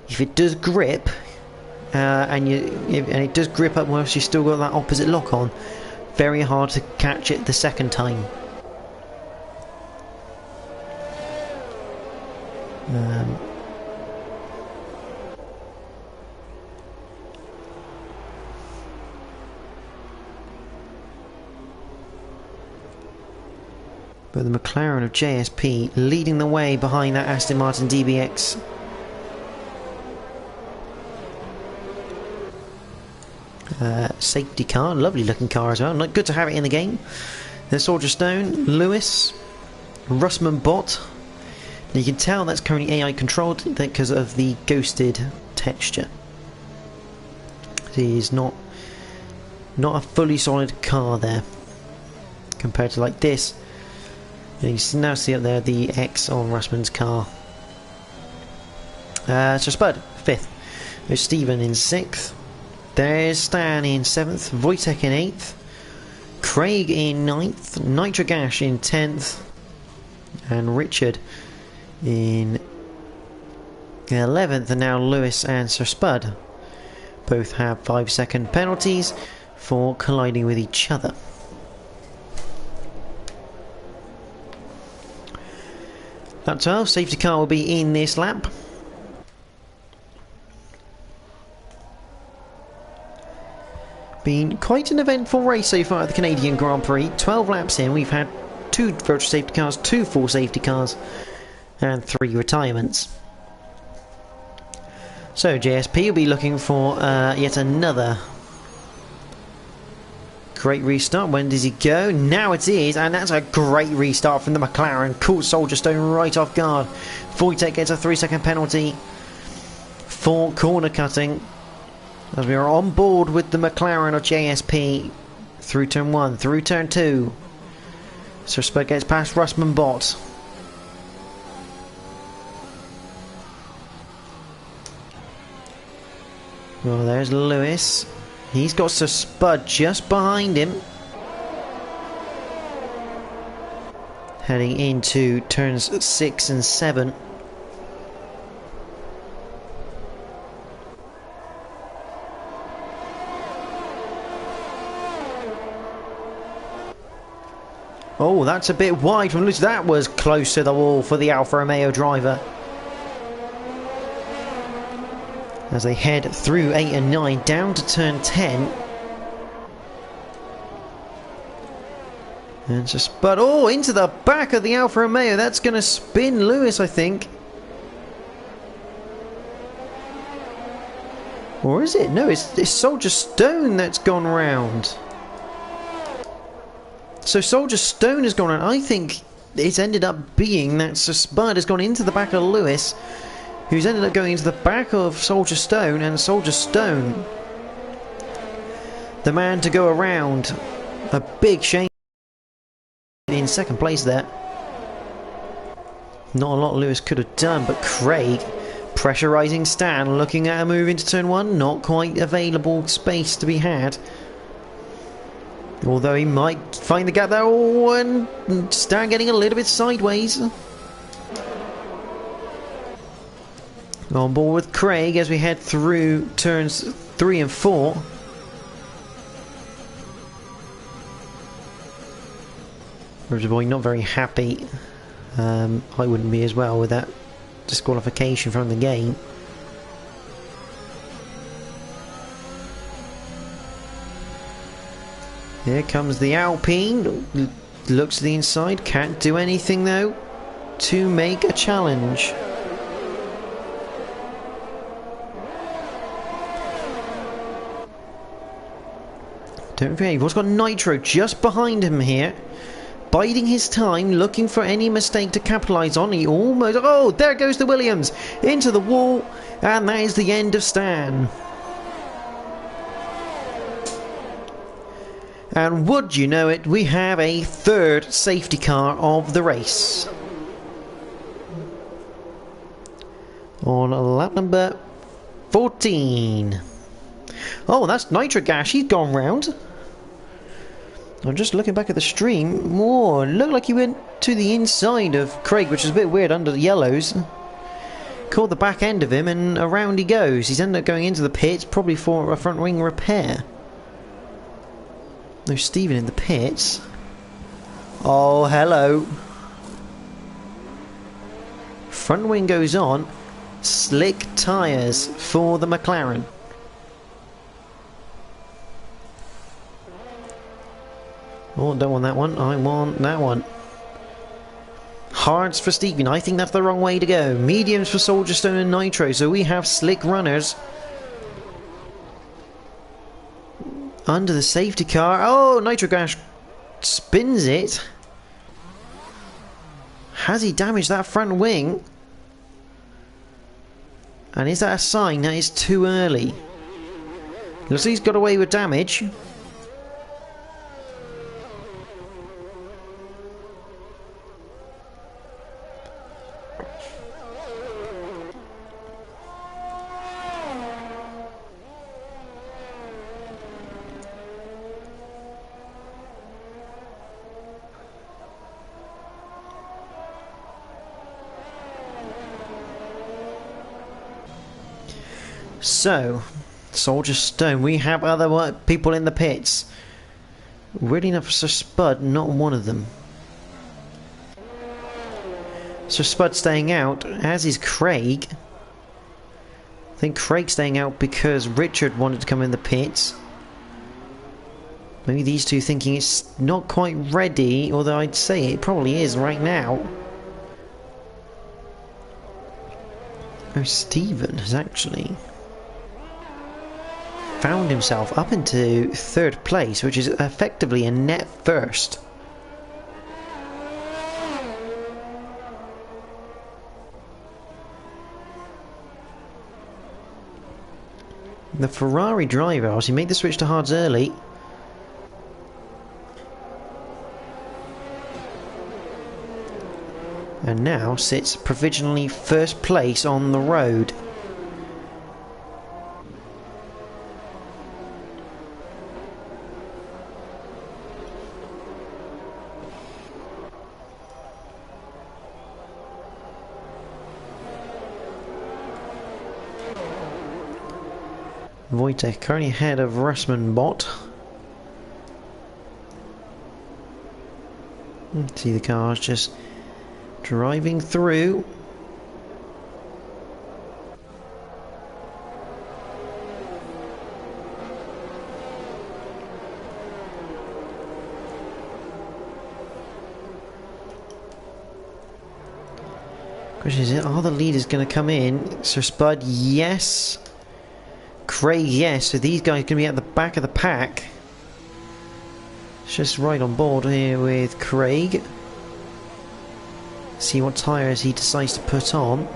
if it does grip, and it does grip up whilst you still got that opposite lock on, very hard to catch it the second time. But the McLaren of JSP leading the way behind that Aston Martin DBX. Safety car, lovely looking car as well. Good to have it in the game. There's Soldier Stone, Lewis, Russman Bot. Now you can tell that's currently AI controlled because of the ghosted texture. He's not a fully solid car there compared to like this. And you can now see up there the X on Russman's car. So Spud 5th. There's Stephen in 6th. There's Stan in 7th. Wojtek in 8th. Craig in 9th. Nitrogash in 10th. And Richard in 11th. And now Lewis and Sir Spud both have 5-second penalties for colliding with each other. Lap 12, safety car will be in this lap. Been quite an eventful race so far at the Canadian Grand Prix. 12 laps in, we've had 2 virtual safety cars, 2 full safety cars, and 3 retirements. So JSP will be looking for yet another great restart. When does he go? Now it is, and that's a great restart from the McLaren. Caught Soldier Stone right off guard. Wojtek gets a 3-second penalty for corner cutting. As we are on board with the McLaren of JSP through turn 1, through turn 2. Sir Spud gets past Russman Bot. Well, there's Lewis. He's got Sir Spud just behind him. Heading into turns 6 and 7. Oh, that's a bit wide from Lewis. That was close to the wall for the Alfa Romeo driver. As they head through 8 and 9 down to turn 10. And just, but oh, into the back of the Alfa Romeo. That's going to spin Lewis, I think. Or is it? No, it's Soldier Stone that's gone round. So Soldier Stone has gone round. I think it's ended up being that Sir Spud has gone into the back of Lewis, who's ended up going into the back of Soldier Stone, and Soldier Stone, the man to go around. A big shame in second place there. Not a lot Lewis could have done, but Craig, pressurising Stan, looking at a move into turn 1, not quite available space to be had. Although he might find the gap there. Oh, and Stan getting a little bit sideways. On board with Craig as we head through turns 3 and 4. Roger Boy not very happy. I wouldn't be as well with that disqualification from the game. Here comes the Alpine. Looks to the inside. Can't do anything though to make a challenge. Don't forget, he's got Nitro just behind him here. Biding his time, looking for any mistake to capitalise on. He almost... Oh, there goes the Williams. Into the wall. And that is the end of Stan. And would you know it, we have a third safety car of the race. On lap number 14. Oh, that's Nitrogash. He's gone round. I'm just looking back at the stream. Oh, it looked like he went to the inside of Craig, which is a bit weird under the yellows. Caught the back end of him and around he goes. He's ended up going into the pits, probably for a front wing repair. No Stephen in the pits. Oh, hello. Front wing goes on. Slick tyres for the McLaren. Oh, don't want that one. I want that one. Hards for Stephen. I think that's the wrong way to go. Mediums for Soldier Stone and Nitro. So we have slick runners. Under the safety car. Oh, Nitrogash spins it. Has he damaged that front wing? And is that a sign that it's too early? Looks like he's got away with damage. So, Soldier Stone, we have other people in the pits. Really enough for Sir Spud, not one of them. Sir Spud staying out, as is Craig. I think Craig's staying out because Richard wanted to come in the pits. Maybe these two thinking it's not quite ready, although I'd say it probably is right now. Oh, Stephen has actually found himself up into third place, which is effectively a net first. The Ferrari driver obviously made the switch to hards early. And now sits provisionally first place on the road. Wojtek currently ahead of Russman Bot. See the cars just driving through. Question is, are the leaders going to come in? Sir Spud, yes. Craig, yes. So these guys are going to be at the back of the pack. It's just right on board here with Craig. See what tyres he decides to put on.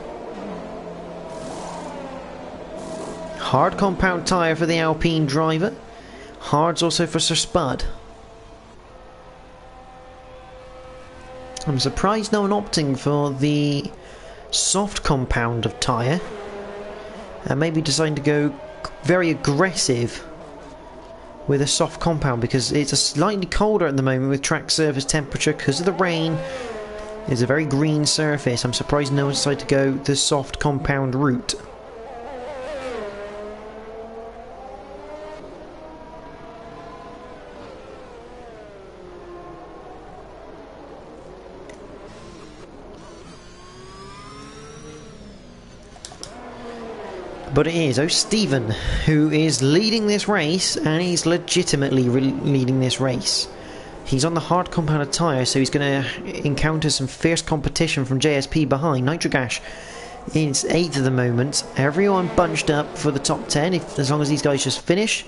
Hard compound tyre for the Alpine driver. Hards also for Sir Spud. I'm surprised no one opting for the soft compound of tyre. And maybe deciding to go very aggressive with a soft compound, because it's a slightly colder at the moment with track surface temperature because of the rain. It's a very green surface. I'm surprised no one decided to go the soft compound route. But it is Stephen who is leading this race, and he's legitimately leading this race. He's on the hard compounded tyre, so he's going to encounter some fierce competition from JSP behind. Nitrogash is 8th at the moment. Everyone bunched up for the top 10. As long as these guys just finish,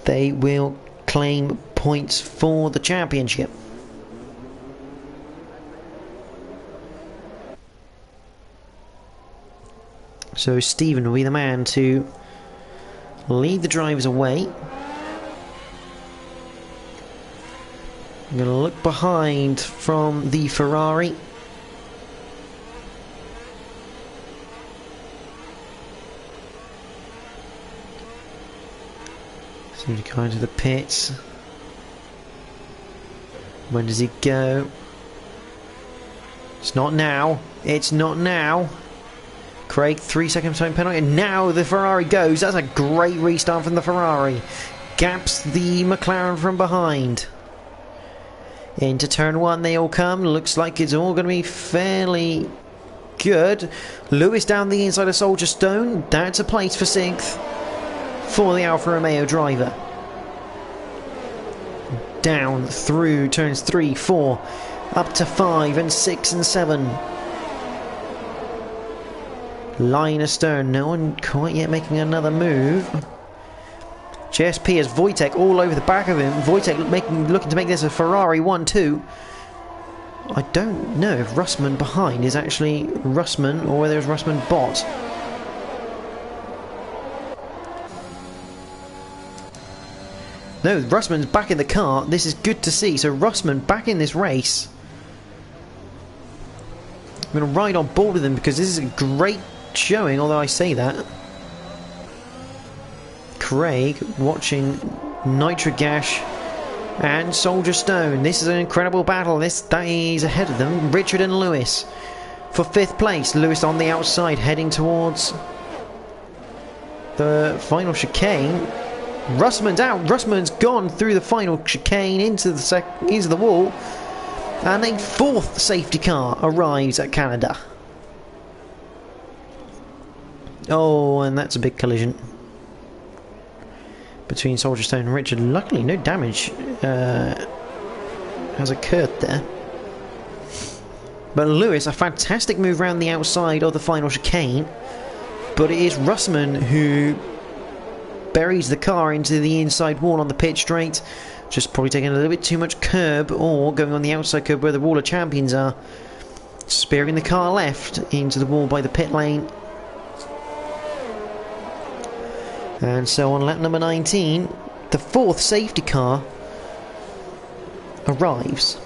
they will claim points for the championship. So Stephen will be the man to lead the drivers away. I'm going to look behind from the Ferrari. So to go into the pits. When does he go? It's not now. It's not now. Craig, 3 second time penalty, and now the Ferrari goes. That's a great restart from the Ferrari. Gaps the McLaren from behind. Into turn 1 they all come. Looks like it's all going to be fairly good. Lewis down the inside of Soldier Stone. That's a place for 6th for the Alfa Romeo driver. Down through turns 3, 4, up to 5 and 6 and 7. Line astern, no one quite yet making another move. JSP has Wojtek all over the back of him. Wojtek looking to make this a Ferrari 1-2. I don't know if Russman behind is actually Russman or whether it's Russman bot. No, Russman's back in the car. This is good to see. So Russman back in this race. I'm going to ride on board with him because this is a great showing, although I say that. Craig watching Nitrogash and Soldier Stone. This is an incredible battle. That is ahead of them. Richard and Lewis for 5th place. Lewis on the outside heading towards the final chicane. Russman's out. Russman's gone through the final chicane into the wall, and a 4th safety car arrives at Canada. Oh, and that's a big collision between Soldier Stone and Richard. Luckily, no damage has occurred there. But Lewis, a fantastic move around the outside of the final chicane. But it is Russman who buries the car into the inside wall on the pit straight. Just probably taking a little bit too much curb, or going on the outside curb where the Wall of Champions are. Spearing the car left into the wall by the pit lane. And so on lap number 19, the 4th safety car arrives.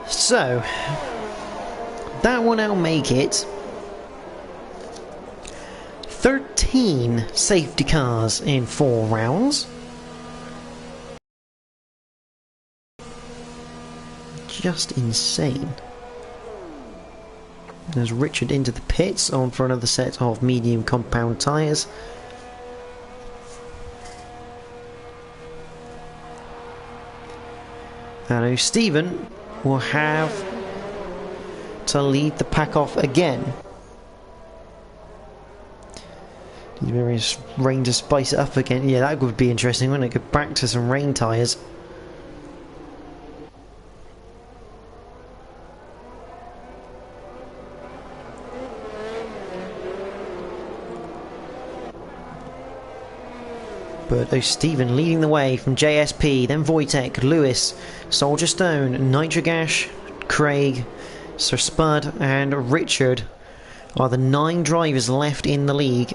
So, that will now make it 13 safety cars in 4 rounds. Just insane. There's Richard into the pits on for another set of medium compound tyres. And Stephen will have to lead the pack off again. Various rain to spice it up again. Yeah, that would be interesting, wouldn't it? Go back to some rain tyres. But Stephen leading the way from JSP, then Wojtek, Lewis, Soldier Stone, Nitrogash, Craig, Sir Spud and Richard are the 9 drivers left in the league.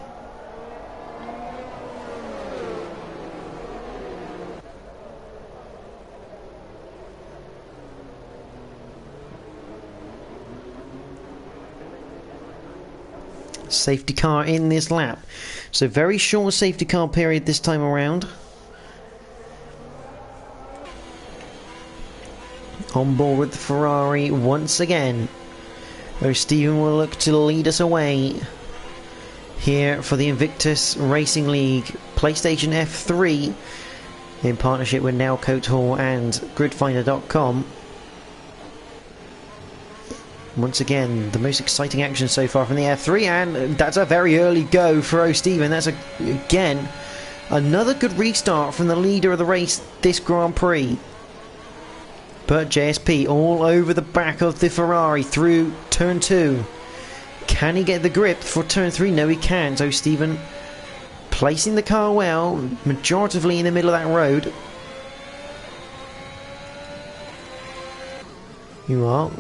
Safety car in this lap. So very short safety car period this time around. On board with the Ferrari once again. Stephen will look to lead us away here for the Invictus Racing League PlayStation F3 in partnership with Now Coat Hall and Gridfinder.com. Once again, the most exciting action so far from the F3, and that's a very early go for Stephen. That's again another good restart from the leader of the race this Grand Prix. But JSP all over the back of the Ferrari through turn 2. Can he get the grip for turn 3? No, he can't. So Stephen placing the car well, majoritively in the middle of that road. You are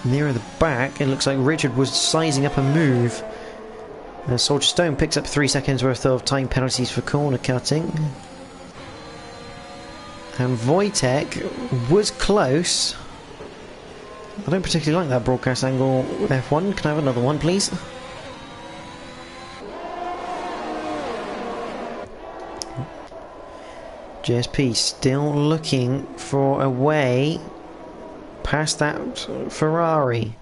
nearer the back. It looks like Richard was sizing up a move. Soldier Stone picks up 3 seconds worth of time penalties for corner cutting. And Wojtek was close. I don't particularly like that broadcast angle F1. Can I have another one, please? JSP still looking for a way past that Ferrari.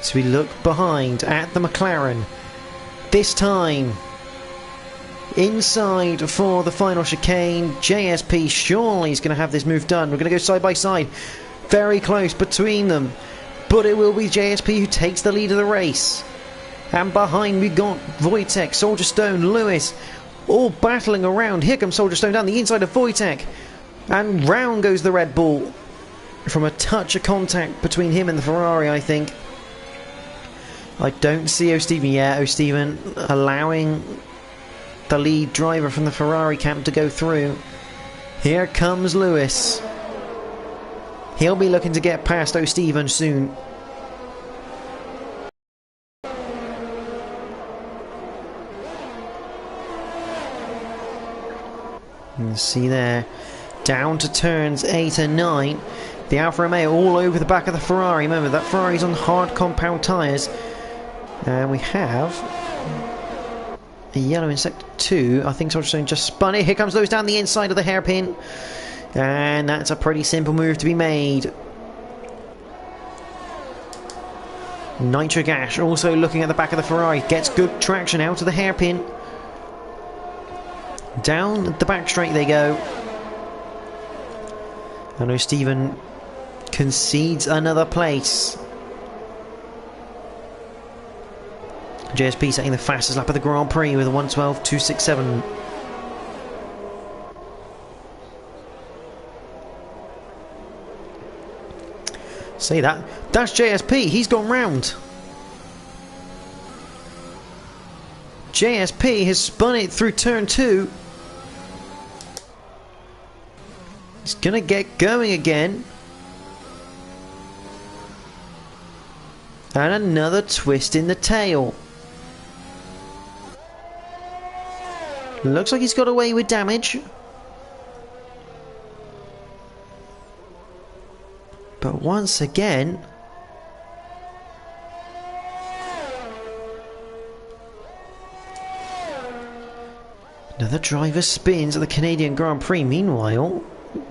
So we look behind at the McLaren. This time Inside for the final chicane. JSP surely is going to have this move done. We're going to go side by side. Very close between them. But it will be JSP who takes the lead of the race. And behind we got Wojtek, Soldier Stone, Lewis, all battling around. Here comes Soldier Stone down the inside of Wojtek. And round goes the Red Bull. From a touch of contact between him and the Ferrari, I think. I don't see O'Steven yet. O'Steven allowing the lead driver from the Ferrari camp to go through. Here comes Lewis. He'll be looking to get past O'Steven soon. You see there, down to turns 8 and 9. The Alfa Romeo all over the back of the Ferrari. Remember, that Ferrari's on hard compound tyres. And we have a yellow in sector 2. I think Soldier Stone just spun it. Here comes Lewis down the inside of the hairpin. And that's a pretty simple move to be made. Nitro Gash also looking at the back of the Ferrari. Gets good traction out of the hairpin. Down the back straight they go. I know Stephen concedes another place. JSP setting the fastest lap of the Grand Prix with a 1:12.267. See that? That's JSP. He's gone round. JSP has spun it through turn 2. He's gonna get going again. And another twist in the tail. Looks like he's got away with damage. But once again, another driver spins at the Canadian Grand Prix. Meanwhile,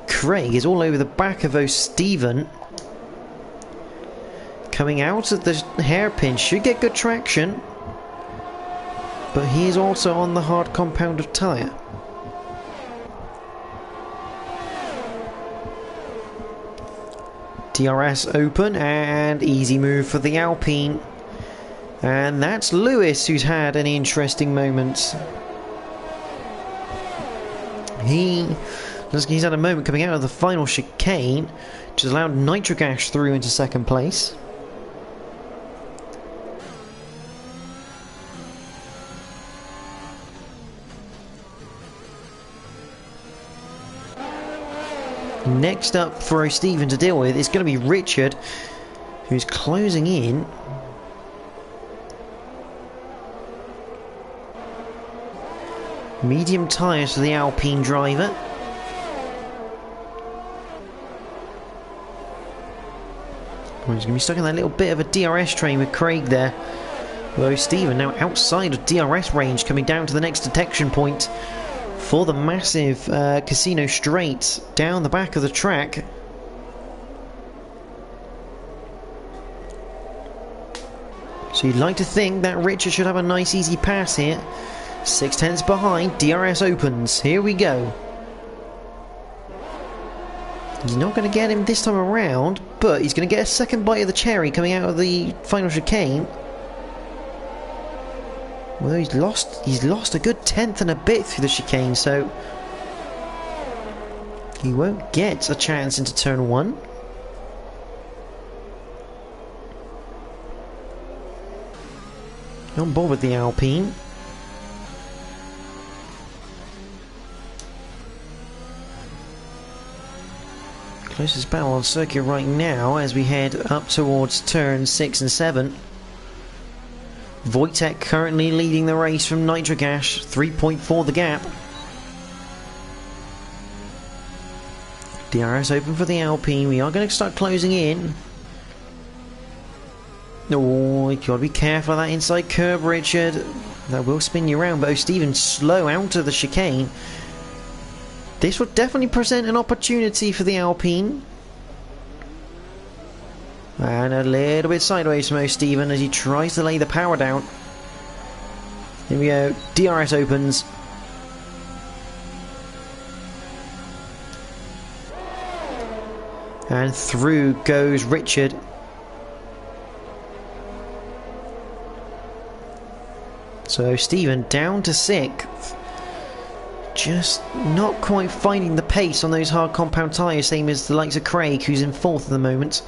Craig is all over the back of O'Steven. Coming out of the hairpin, should get good traction. But he is also on the hard compound of tyre. DRS open and easy move for the Alpine. And that's Lewis who's had an interesting moment. He's had a moment coming out of the final chicane, which has allowed Nitro Gash through into second place. Next up for O'Steven to deal with is going to be Richard, who's closing in. Medium tyres for the Alpine driver. He's going to be stuck in that little bit of a DRS train with Craig there. Well, O'Steven now outside of DRS range, coming down to the next detection point for the massive Casino Straight down the back of the track. So you'd like to think that Richard should have a nice easy pass here. 6/10 behind, DRS opens. Here we go. He's not going to get him this time around, but he's going to get a second bite of the cherry coming out of the final chicane. Well, he's lost a good 10th and a bit through the chicane, so he won't get a chance into turn 1. On board with the Alpine. Closest battle on circuit right now as we head up towards turns 6 and 7. Wojtek currently leading the race from Nitro Gash, 3.4 the gap. DRS open for the Alpine. We are going to start closing in. Oh, you got to be careful of that inside curb, Richard. That will spin you around, but O'Steven slow out of the chicane. This will definitely present an opportunity for the Alpine. And a little bit sideways from O'Steven as he tries to lay the power down. Here we go, DRS opens. And through goes Richard. So Stephen down to 6th. Just not quite finding the pace on those hard compound tyres, same as the likes of Craig, who's in 4th at the moment.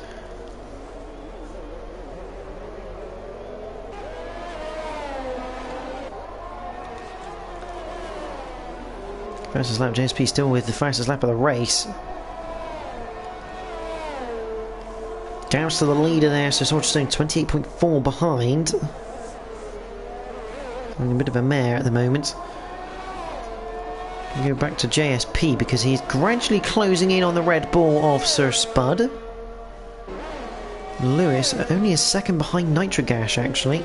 Fastest lap, JSP still with the fastest lap of the race. Gaps to the leader there, so Sorchestone 28.4 behind. A bit of a mare at the moment. We go back to JSP because he's gradually closing in on the Red Bull of Sir Spud. Lewis only a second behind Nitrogash actually.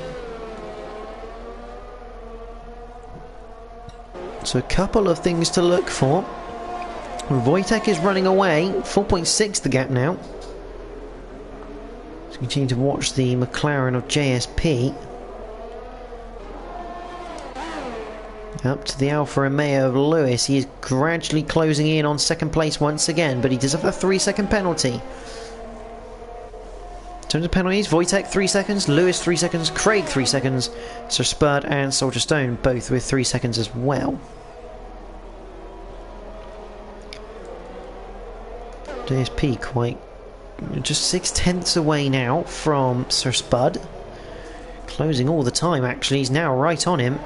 So a couple of things to look for. Wojtek is running away, 4.6 the gap now. Let's continue to watch the McLaren of JSP. Up to the Alfa Romeo of Lewis. He is gradually closing in on second place once again, but he does have a 3-second penalty. In terms of penalties, Wojtek 3 seconds, Lewis 3 seconds, Craig 3 seconds, Sir Spud and Soldier Stone both with 3 seconds as well. JSP quite just 6/10 away now from Sir Spud. Closing all the time actually, he's now right on him.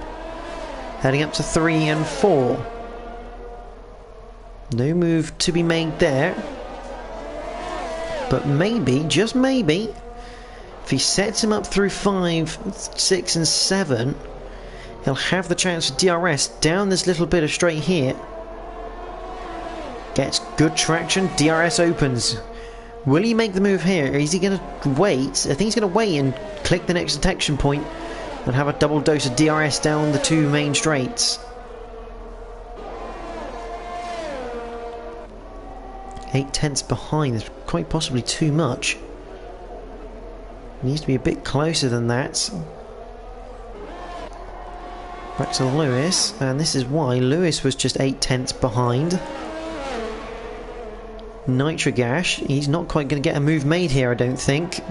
Heading up to 3 and 4. No move to be made there. But maybe, just maybe, if he sets him up through 5, 6 and 7, he'll have the chance for DRS down this little bit of straight here. Gets good traction, DRS opens. Will he make the move here, or is he going to wait? I think he's going to wait and click the next detection point and have a double dose of DRS down the 2 main straights. 8/10 behind is quite possibly too much. Needs to be a bit closer than that. Back to Lewis, and this is why Lewis was just 8/10 behind. Nitrogash, he's not quite going to get a move made here, I don't think.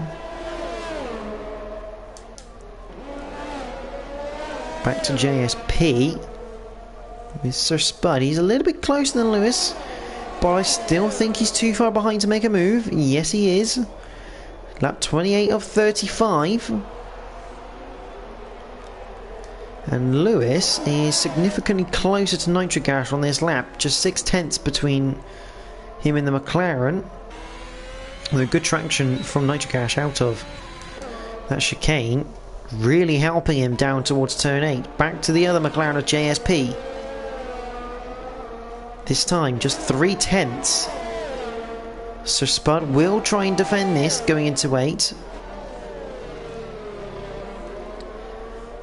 Back to JSP with Sir Spud. He's a little bit closer than Lewis, but I still think he's too far behind to make a move. Yes, he is. Lap 28 of 35. And Lewis is significantly closer to Nitrogash on this lap. Just 6/10 between him and the McLaren. With good traction from Nitrogash out of that chicane. Really helping him down towards turn 8. Back to the other McLaren of JSP. This time just 3/10. Sir Spud will try and defend this going into 8.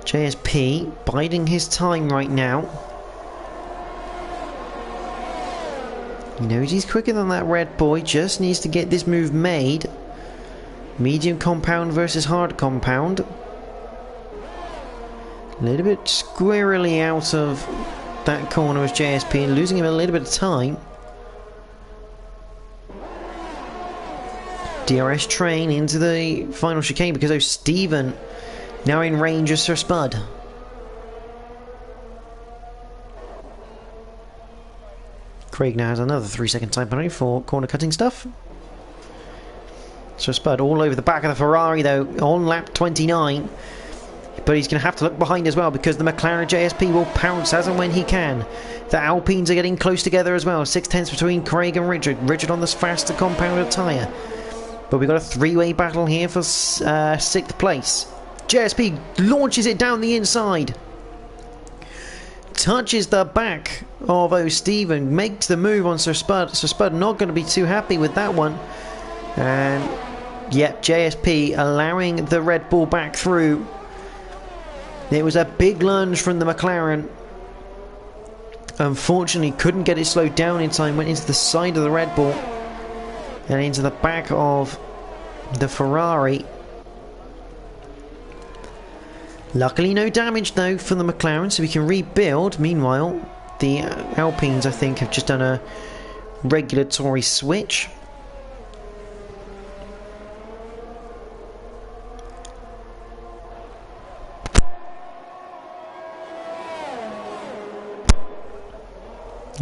JSP biding his time right now. He knows he's quicker than that Red Boy, just needs to get this move made. Medium compound versus hard compound. A little bit squirrely out of that corner with JSP, losing him a little bit of time. DRS train into the final chicane because of Stephen now in range of Sir Spud. Craig now has another 3-second time penalty for corner cutting stuff. Sir Spud all over the back of the Ferrari though on lap 29. But he's going to have to look behind as well because the McLaren JSP will pounce as and when he can. The Alpines are getting close together as well. 6/10 between Craig and Richard. Richard on the faster compounded tyre. But we've got a 3-way battle here for 6th place. JSP launches it down the inside. Touches the back of O'Stephen. Makes the move on Sir Spud. Sir Spud not going to be too happy with that one. And yep, JSP allowing the Red Bull back through. It was a big lunge from the McLaren. Unfortunately, couldn't get it slowed down in time. Went into the side of the Red Bull and into the back of the Ferrari. Luckily, no damage though for the McLaren, so we can rebuild. Meanwhile, the Alpines, I think, have just done a regulatory switch.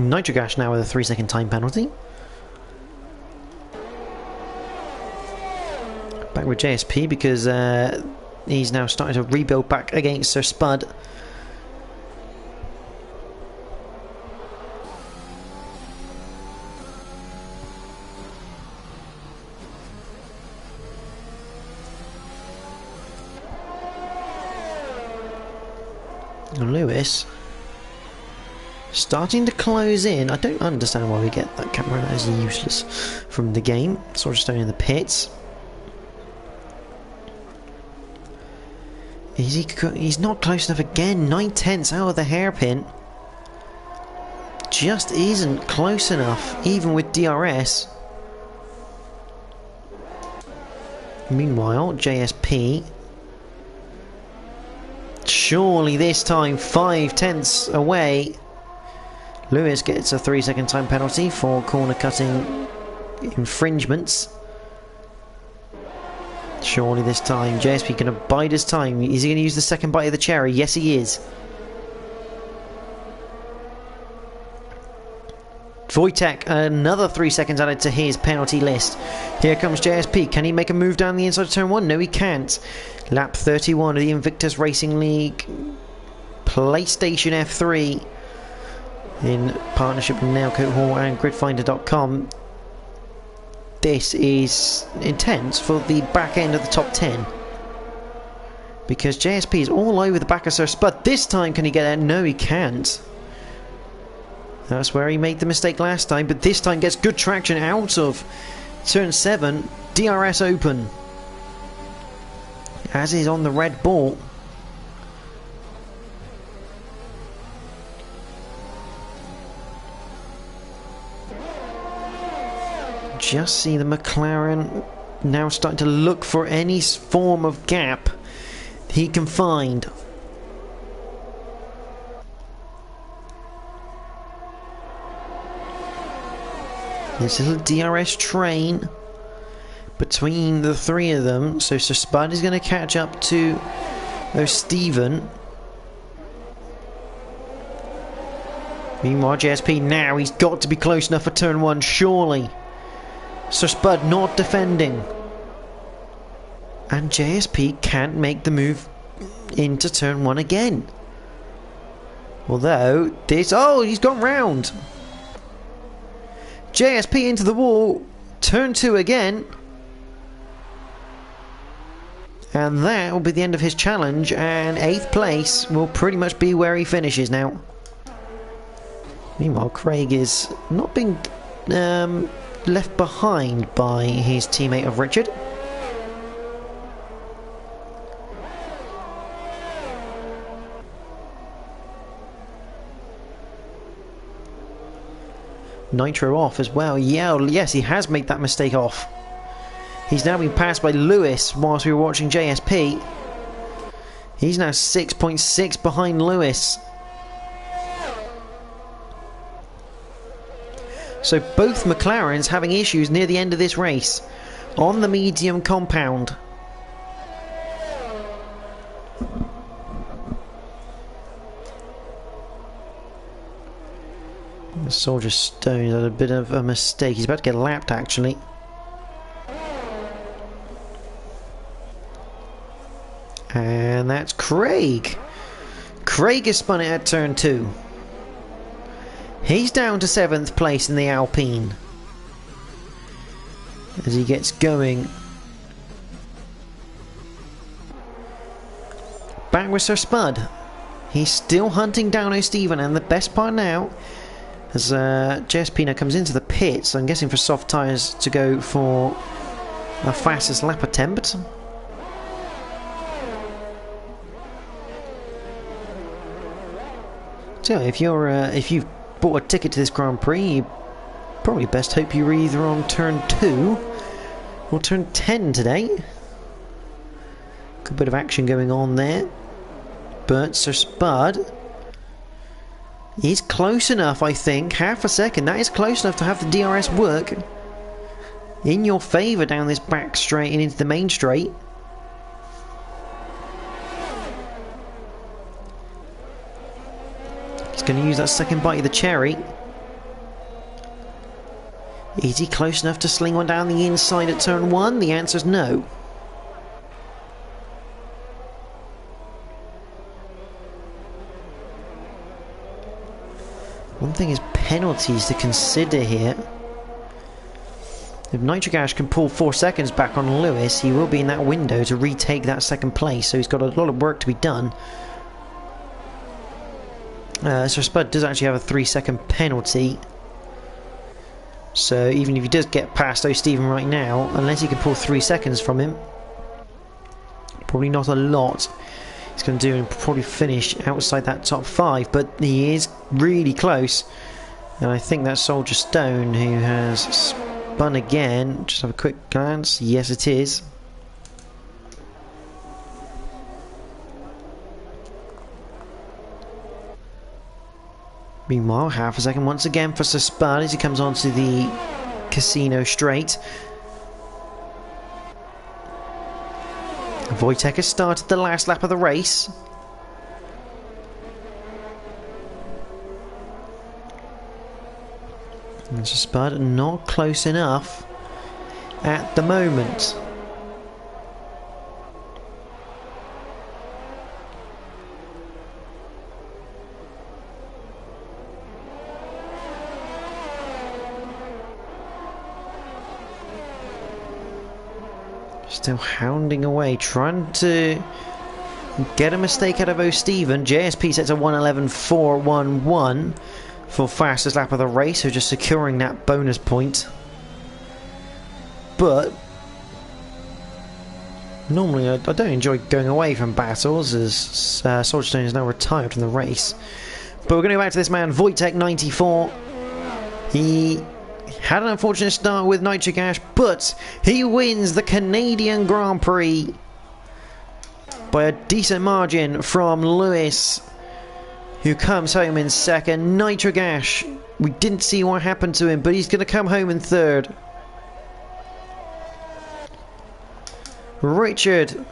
Nitrogash now with a 3-second time penalty. Back with JSP because he's now starting to rebuild back against Sir Spud. Lewis starting to close in. I don't understand why we get that camera, that is useless from the game. Sorcerstone in the pits. He's not close enough again. 9/10 out of the hairpin. Just isn't close enough, even with DRS. Meanwhile, JSP. Surely this time 5/10 away. Lewis gets a 3-second time penalty for corner cutting infringements. Surely this time JSP can bide his time. Is he going to use the second bite of the cherry? Yes, he is. Wojtek, another 3 seconds added to his penalty list. Here comes JSP. Can he make a move down the inside of turn 1? No, he can't. Lap 31 of the Invictus Racing League PlayStation F3 in partnership with Nailcoat Hall and GridFinder.com. This is intense for the back end of the top 10. Because JSP is all over the back of Sir Spud. This time can he get there? No, he can't. That's where he made the mistake last time, but this time gets good traction out of turn 7. DRS open. As is on the red ball. Just see the McLaren now starting to look for any form of gap he can find. This little DRS train between the three of them. So Sir Spud is going to catch up to Stephen. Meanwhile, JSP now, he's got to be close enough for turn 1, surely. Sir Spud not defending. And JSP can't make the move into turn 1 again. Although, this... Oh, he's gone round. JSP into the wall. Turn 2 again. And that will be the end of his challenge. And 8th place will pretty much be where he finishes now. Meanwhile, Craig is not being left behind by his teammate of Richard. Nitro off as well. Yeah, yes, he has made that mistake off. He's now been passed by Lewis whilst we were watching JSP. He's now 6.6 behind Lewis. So both McLarens having issues near the end of this race on the medium compound. Soldier Stone had a bit of a mistake. He's about to get lapped actually. And that's Craig. Craig has spun it at turn 2. He's down to 7th place in the Alpine. As he gets going. Back with Sir Spud. He's still hunting down O'Stephen, and the best part now, as JSP now comes into the pits, I'm guessing for soft tyres to go for the fastest lap attempt. So if you've bought a ticket to this Grand Prix, you probably best hope you're either on turn 2 or turn 10 today. Good bit of action going on there. But Sir Spud is close enough, I think. Half a second, that is close enough to have the DRS work in your favour down this back straight and into the main straight. He's going to use that second bite of the cherry. Is he close enough to sling one down the inside at turn 1? The answer's no. One thing is penalties to consider here. If Nitric Ash can pull 4 seconds back on Lewis, he will be in that window to retake that second place, so he's got a lot of work to be done. So Spud does actually have a 3-second penalty. So even if he does get past O'Stephen right now, unless he can pull 3 seconds from him, probably not a lot he's going to do, and probably finish outside that top 5, but he is really close. And I think that's Soldier Stone who has spun again. Just have a quick glance. Yes, it is. Meanwhile, half a second once again for Sir Spud as he comes onto the Casino Straight. Wojtek has started the last lap of the race. And Sir Spud not close enough at the moment. Still hounding away, trying to get a mistake out of O'Stephen. JSP sets a 1:11.411 for fastest lap of the race, so just securing that bonus point. But normally I don't enjoy going away from battles, as Soldier Stone is now retired from the race. But we're going to go back to this man, Wojtek94. He had an unfortunate start with Nitric Ash, but he wins the Canadian Grand Prix by a decent margin from Lewis, who comes home in second. Nitric Ash, we didn't see what happened to him, but he's going to come home in third. Richard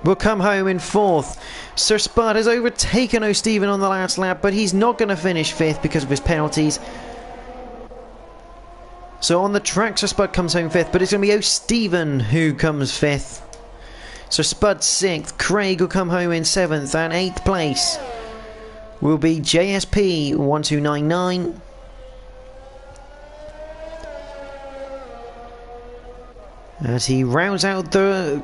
will come home in fourth. Sir Spud has overtaken O'Stephen on the last lap, but he's not going to finish fifth because of his penalties. So on the track, Sir Spud comes home fifth, but it's going to be O'Stephen who comes fifth. So Spud sixth, Craig will come home in seventh, and eighth place will be JSP 1299. As he rounds out the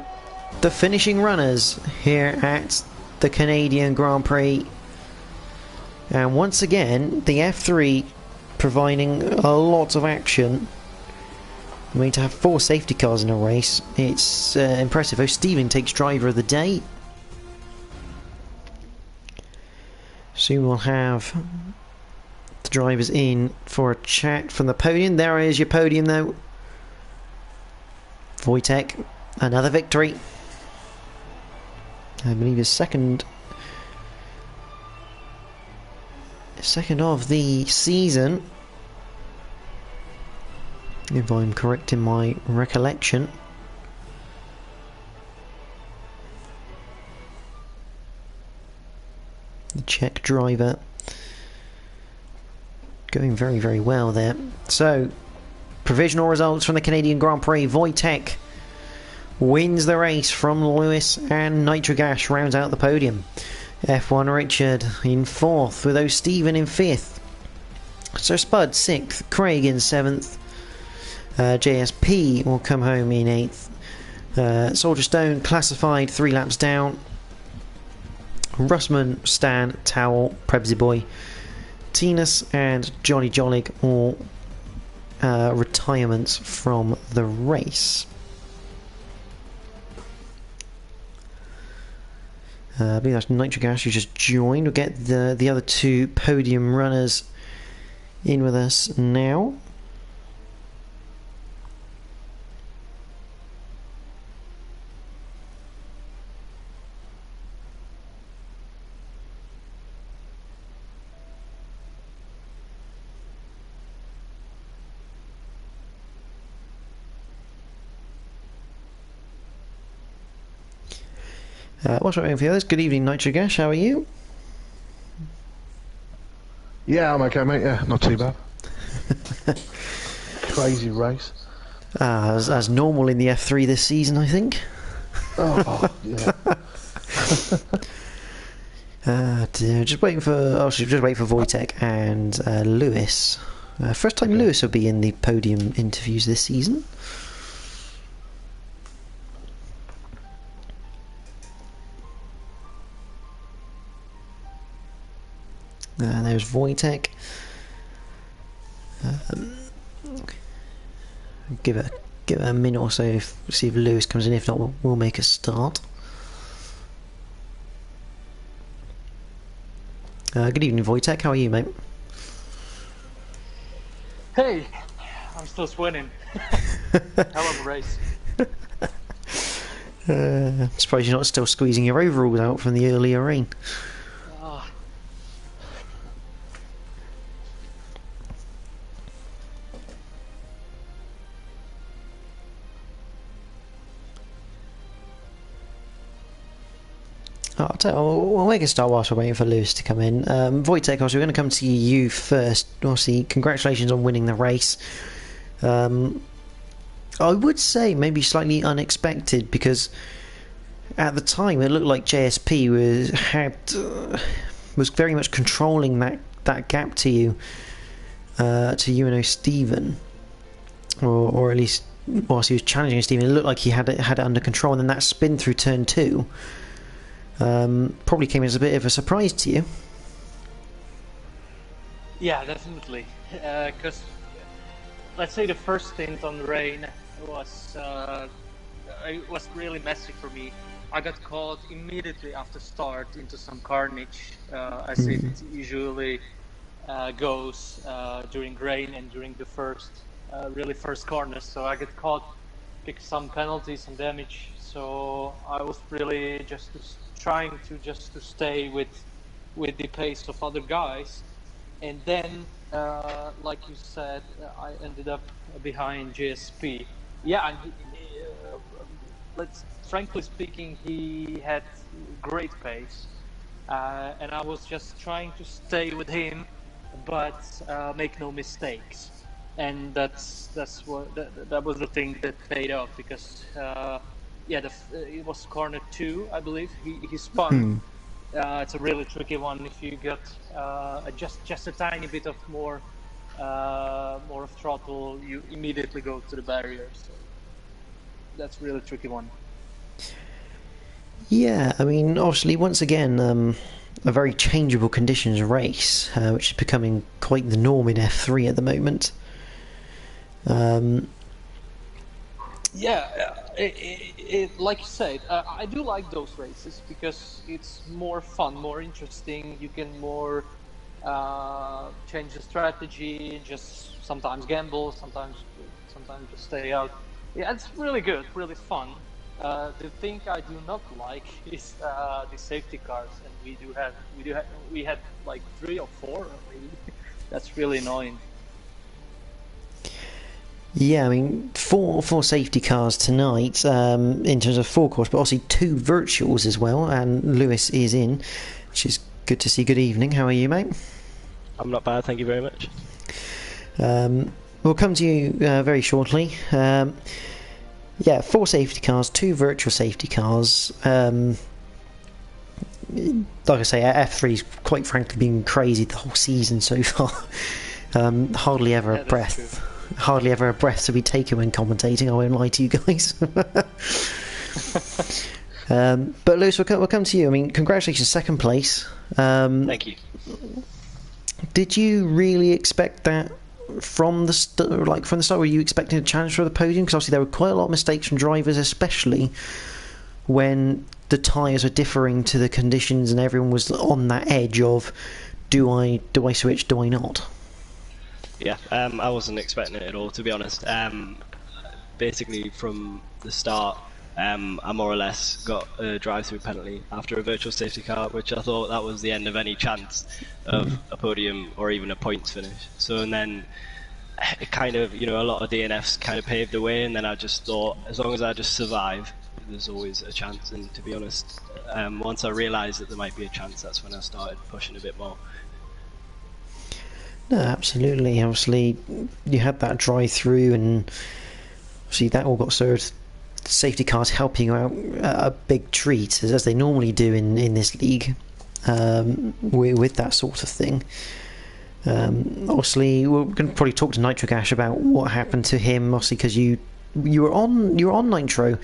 finishing runners here at the Canadian Grand Prix. And once again, the F3 providing a lot of action. I mean, to have 4 safety cars in a race, it's impressive. O'Stephen takes driver of the day. Soon we'll have the drivers in for a chat from the podium. There is your podium though. Wojtek, another victory. I believe his second of the season, if I'm correct in my recollection. The Czech driver going very, very well there. So, provisional results from the Canadian Grand Prix. Wojtek wins the race from Lewis, and Nitric Ash rounds out the podium. F1 Richard in fourth, with O'Stephen in fifth. Sir Spud sixth, Craig in seventh. JSP will come home in eighth. Soldier Stone classified 3 laps down. Russman, Stan, Towel, Prebsy Boy, Tinus and Johnny Jollig all retirements from the race. I believe that's Nitric Ash who just joined. We'll get the other 2 podium runners in with us now. What's right for others? Good evening, Nitric Ash. How are you? Yeah, I'm okay, mate. Yeah, not too bad. Crazy race. As normal in the F3 this season, I think. Oh, yeah. Just waiting for Wojtek and Lewis. First time Lewis will be in the podium interviews this season. There's Wojtek. Give it a minute or so. See if Lewis comes in. If not, we'll make a start. Good evening, Wojtek. How are you, mate? Hey, I'm still swimming. Hell of a race. I'm surprised you're not still squeezing your overalls out from the earlier rain. I'll tell you, we'll make a start whilst we're waiting for Lewis to come in. Wojtek, obviously, we're going to come to you first. Obviously, congratulations on winning the race. I would say maybe slightly unexpected, because at the time it looked like JSP was very much controlling that gap to you, and Stephen, or at least whilst he was challenging Stephen, it looked like he had it under control, and then that spin through turn 2. Probably came as a bit of a surprise to you. Yeah, definitely. Because let's say the first stint on rain was really messy for me. I got caught immediately after start into some carnage, as it usually goes during rain and during the first corners. So I get caught, picked some penalties and damage. So I was really just trying to stay with the pace of other guys, and then like you said, I ended up behind JSP. Yeah, and frankly speaking, he had great pace, and I was just trying to stay with him, but make no mistakes. And that was the thing that paid off, because it was corner 2, I believe. He spun. It's a really tricky one. If you got just a tiny bit of more of throttle, you immediately go to the barrier. So that's a really tricky one. Yeah, I mean, obviously, once again, a very changeable conditions race, which is becoming quite the norm in F3 at the moment. Like you said, I do like those races because it's more fun, more interesting. You can more change the strategy, just sometimes gamble, sometimes just stay out. Yeah, it's really good, really fun. The thing I do not like is the safety cars, and we had like 3 or 4. Maybe. That's really annoying. Yeah, I mean, four safety cars tonight in terms of forecourse, but obviously 2 virtuals as well, and Lewis is in, which is good to see. Good evening, how are you, mate? I'm not bad, thank you very much. We'll come to you very shortly. 4 safety cars, 2 virtual safety cars. Like I say, F3's quite frankly been crazy the whole season so far. Hardly ever a breath. Hardly ever a breath to be taken when commentating. I won't lie to you guys. But Lewis, we'll come to you. I mean, congratulations, 2nd place. Thank you. Did you really expect that from the start? Were you expecting a challenge for the podium? Because obviously there were quite a lot of mistakes from drivers, especially when the tyres were differing to the conditions, and everyone was on that edge of, do I switch? Do I not? Yeah, I wasn't expecting it at all, to be honest. Basically, from the start, I more or less got a drive-through penalty after a virtual safety car, which I thought that was the end of any chance of a podium or even a points finish. So, and then it kind of, a lot of DNFs kind of paved the way, and then I just thought, as long as I just survive, there's always a chance. And to be honest, once I realised that there might be a chance, that's when I started pushing a bit more. No, absolutely. Obviously, you had that drive-through, and obviously that all got served. Safety cars helping you out a big treat, as they normally do in this league, with that sort of thing. Obviously, we're going to probably talk to Nitro Gash about what happened to him. Obviously, because you were on Nitro,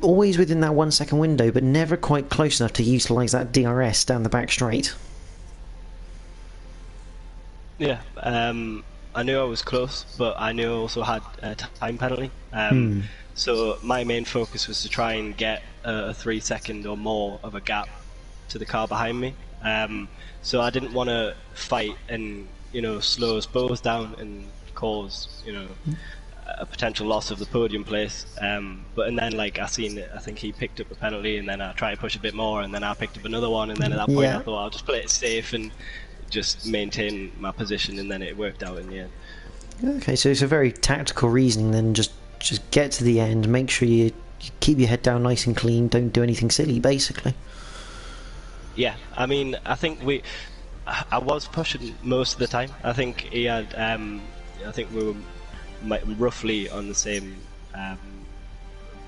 always within that 1 second window, but never quite close enough to utilise that DRS down the back straight. Yeah, I knew I was close, but I knew I also had a time penalty. So my main focus was to try and get a 3 second or more of a gap to the car behind me. So I didn't want to fight and slow us both down and cause a potential loss of the podium place. But then I think he picked up a penalty, and then I tried to push a bit more, and then I picked up another one, and then at that point I thought I'll just play it safe and just maintain my position, and then it worked out in the end. Okay, so it's a very tactical reasoning then. Just get to the end, make sure you keep your head down nice and clean, don't do anything silly, basically. Yeah, I mean, I think I was pushing most of the time. I think he had, I think we were roughly on the same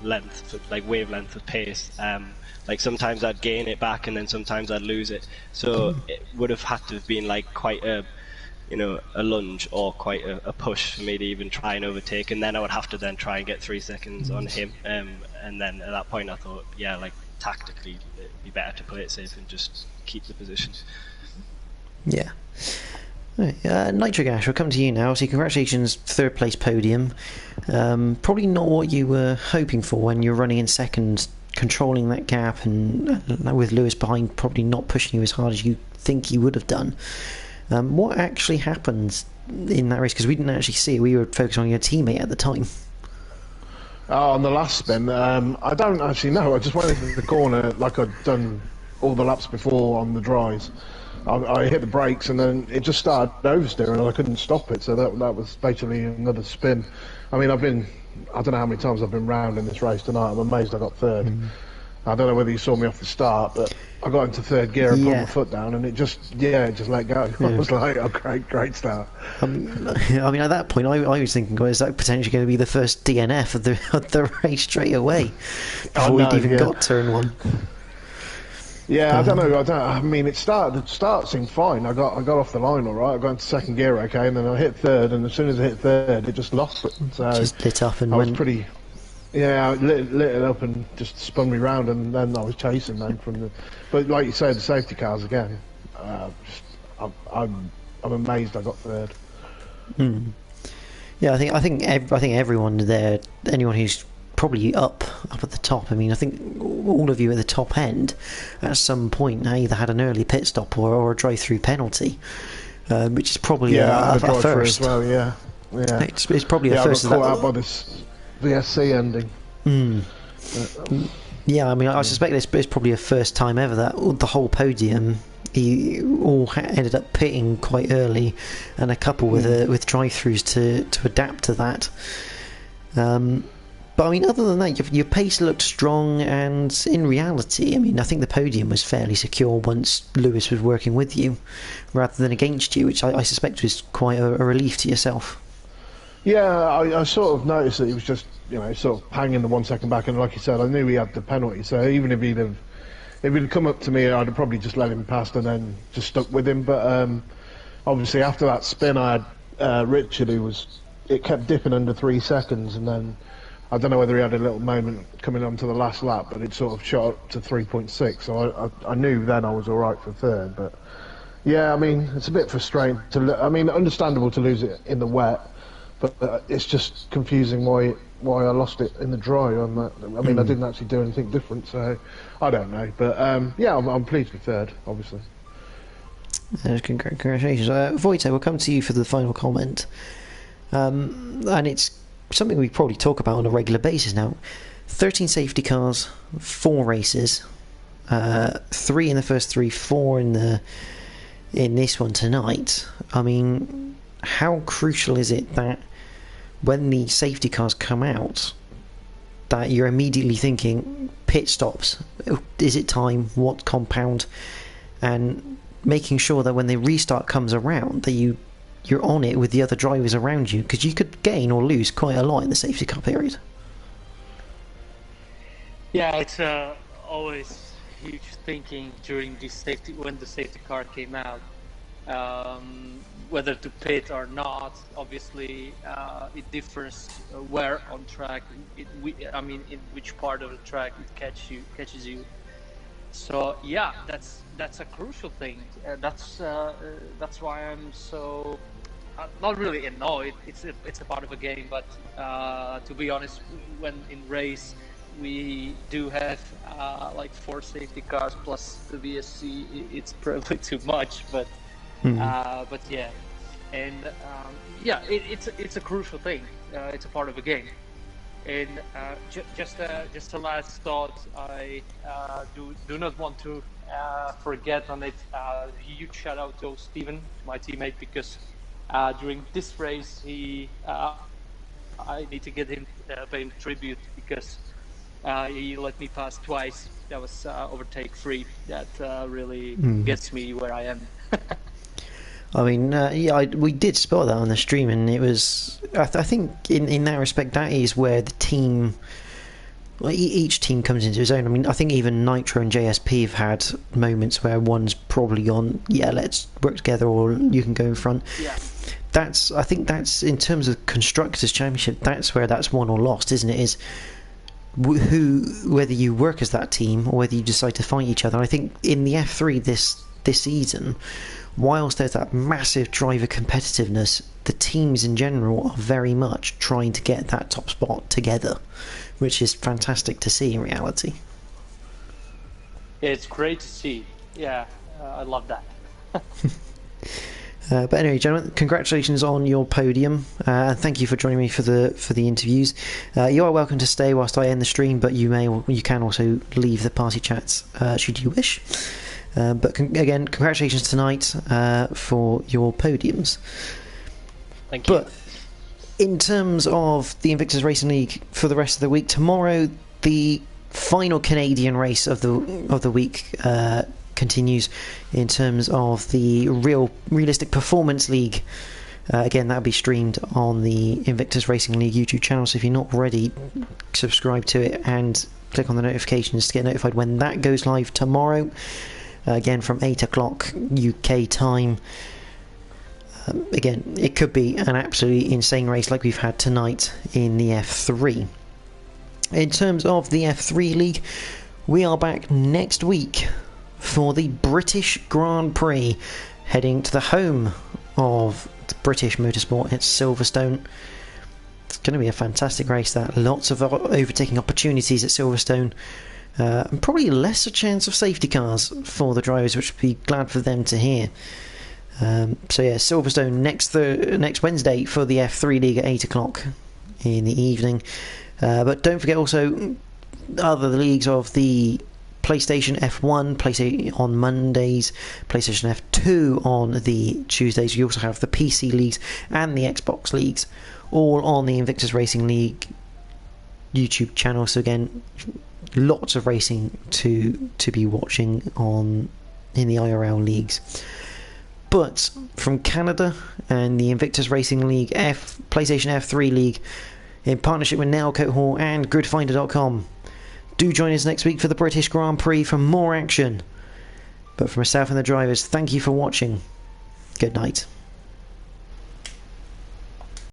wavelength of pace. Sometimes I'd gain it back, and then sometimes I'd lose it. So it would have had to have been quite a lunge or quite a push for me to even try and overtake, and then I would have to then try and get 3 seconds on him. And then at that point I thought, tactically it'd be better to play it safe and just keep the position. Yeah. Right, Nitro Gash, we'll come to you now. So congratulations, third place podium. Probably not what you were hoping for when you're running in second, controlling that gap, and with Lewis behind, probably not pushing you as hard as you think he would have done. What actually happened in that race? Because we didn't actually see it. We were focused on your teammate at the time. On the last spin, I don't actually know. I just went into the corner like I'd done all the laps before on the dries. I hit the brakes, and then it just started oversteering, and I couldn't stop it. So that was basically another spin. I mean, I don't know how many times I've been round in this race tonight. I'm amazed I got third. I don't know whether you saw me off the start, but I got into third gear and put my foot down, and it just let go. I was like, oh, great start. I mean, at that point, I was thinking, is that potentially going to be the first DNF of the race straight away before we'd even got turn one? Yeah, I don't know. I mean, the start seemed fine. I got off the line all right. I got into second gear, okay, and then I hit third, and as soon as I hit third, it just lost it. So just lit up and I was went. pretty. Yeah, I lit it up and just spun me round, and then I was chasing them from the. But like you said, the safety cars again. I'm amazed I got third. Yeah, I think everyone there, anyone who's probably up at the top. I mean, I think all of you at the top end, at some point, either had an early pit stop or a drive-through penalty, which is probably a first. As well, yeah. It's probably a first. I got caught out by this VSC ending. Yeah, I mean, I suspect it's probably a first time ever that the whole podium ended up pitting quite early, and a couple with drive-throughs to adapt to that. But I mean, other than that, your pace looked strong, and in reality, I mean, I think the podium was fairly secure once Lewis was working with you rather than against you, which I suspect was quite a relief to yourself. Yeah, I sort of noticed that he was just, sort of hanging the 1 second back, and like you said, I knew he had the penalty, so even if he'd come up to me, I'd have probably just let him past and then just stuck with him. But obviously after that spin, I had Richard, it kept dipping under 3 seconds, and then I don't know whether he had a little moment coming on to the last lap, but it sort of shot up to 3.6, so I knew then I was all right for third. But yeah, I mean, it's a bit frustrating understandable to lose it in the wet, but it's just confusing why I lost it in the dry. I mean, I didn't actually do anything different, so I don't know. But yeah, I'm pleased with third, obviously. Congratulations. Voito, we'll come to you for the final comment. And it's something we probably talk about on a regular basis now. 13 safety cars, 4 races, 3 in the first 3, 4 in this one tonight. I mean, how crucial is it that when the safety cars come out, that you're immediately thinking pit stops? Is it time? What compound? And making sure that when the restart comes around, that you you're on it with the other drivers around you, because you could gain or lose quite a lot in the safety car period. Yeah, it's always huge thinking during when the safety car came out, whether to pit or not. Obviously, it differs where on track. In which part of the track it catches you. So yeah, that's a crucial thing. That's why I'm so not really annoyed. It's a part of a game, but to be honest, when in race we do have like 4 safety cars plus the VSC, it's probably too much. But yeah, and it's a crucial thing. It's a part of a game. And just a last thought, I do not want to forget on it. Huge shout out to Steven, my teammate, because during this race I need to get him pay him tribute, because he let me pass twice. That was overtake free. That really gets me where I am. I mean, we did spot that on the stream, and it was. I think in that respect, that is where the team, each team comes into its own. I mean, I think even Nitro and JSP have had moments where one's probably gone, yeah, let's work together, or you can go in front. Yeah. I think that's in terms of constructors championship. That's where that's won or lost, isn't it? Is whether you work as that team or whether you decide to fight each other. I think in the F3 this season, whilst there's that massive driver competitiveness, the teams in general are very much trying to get that top spot together, which is fantastic to see in reality. Yeah, it's great to see. Yeah, I love that. But anyway, gentlemen, congratulations on your podium. Thank you for joining me for the interviews. You are welcome to stay whilst I end the stream, but you can also leave the party chats should you wish. But again, congratulations tonight for your podiums. Thank you. But in terms of the Invictus Racing League for the rest of the week, tomorrow the final Canadian race of the week continues in terms of the Realistic Performance League. Again, that'll be streamed on the Invictus Racing League YouTube channel, so if you're not already, subscribe to it and click on the notifications to get notified when that goes live tomorrow. Again, from 8 o'clock UK time. Again, it could be an absolutely insane race like we've had tonight in the F3. In terms of the F3 League, we are back next week for the British Grand Prix, heading to the home of the British motorsport at Silverstone. It's going to be a fantastic race, that. Lots of overtaking opportunities at Silverstone. And probably less a chance of safety cars for the drivers, which would be glad for them to hear. So yeah, Silverstone next Wednesday for the F3 League at 8 o'clock in the evening. But don't forget also other leagues of the PlayStation F1, PlayStation on Mondays, PlayStation F2 on the Tuesdays. You also have the PC leagues and the Xbox leagues, all on the Invictus Racing League YouTube channel. So again, lots of racing to be watching in the IRL leagues. But from Canada and the Invictus Racing League PlayStation F3 League, in partnership with Nailcoat Hall and GridFinder.com, do join us next week for the British Grand Prix for more action. But for myself and the drivers, thank you for watching. Good night.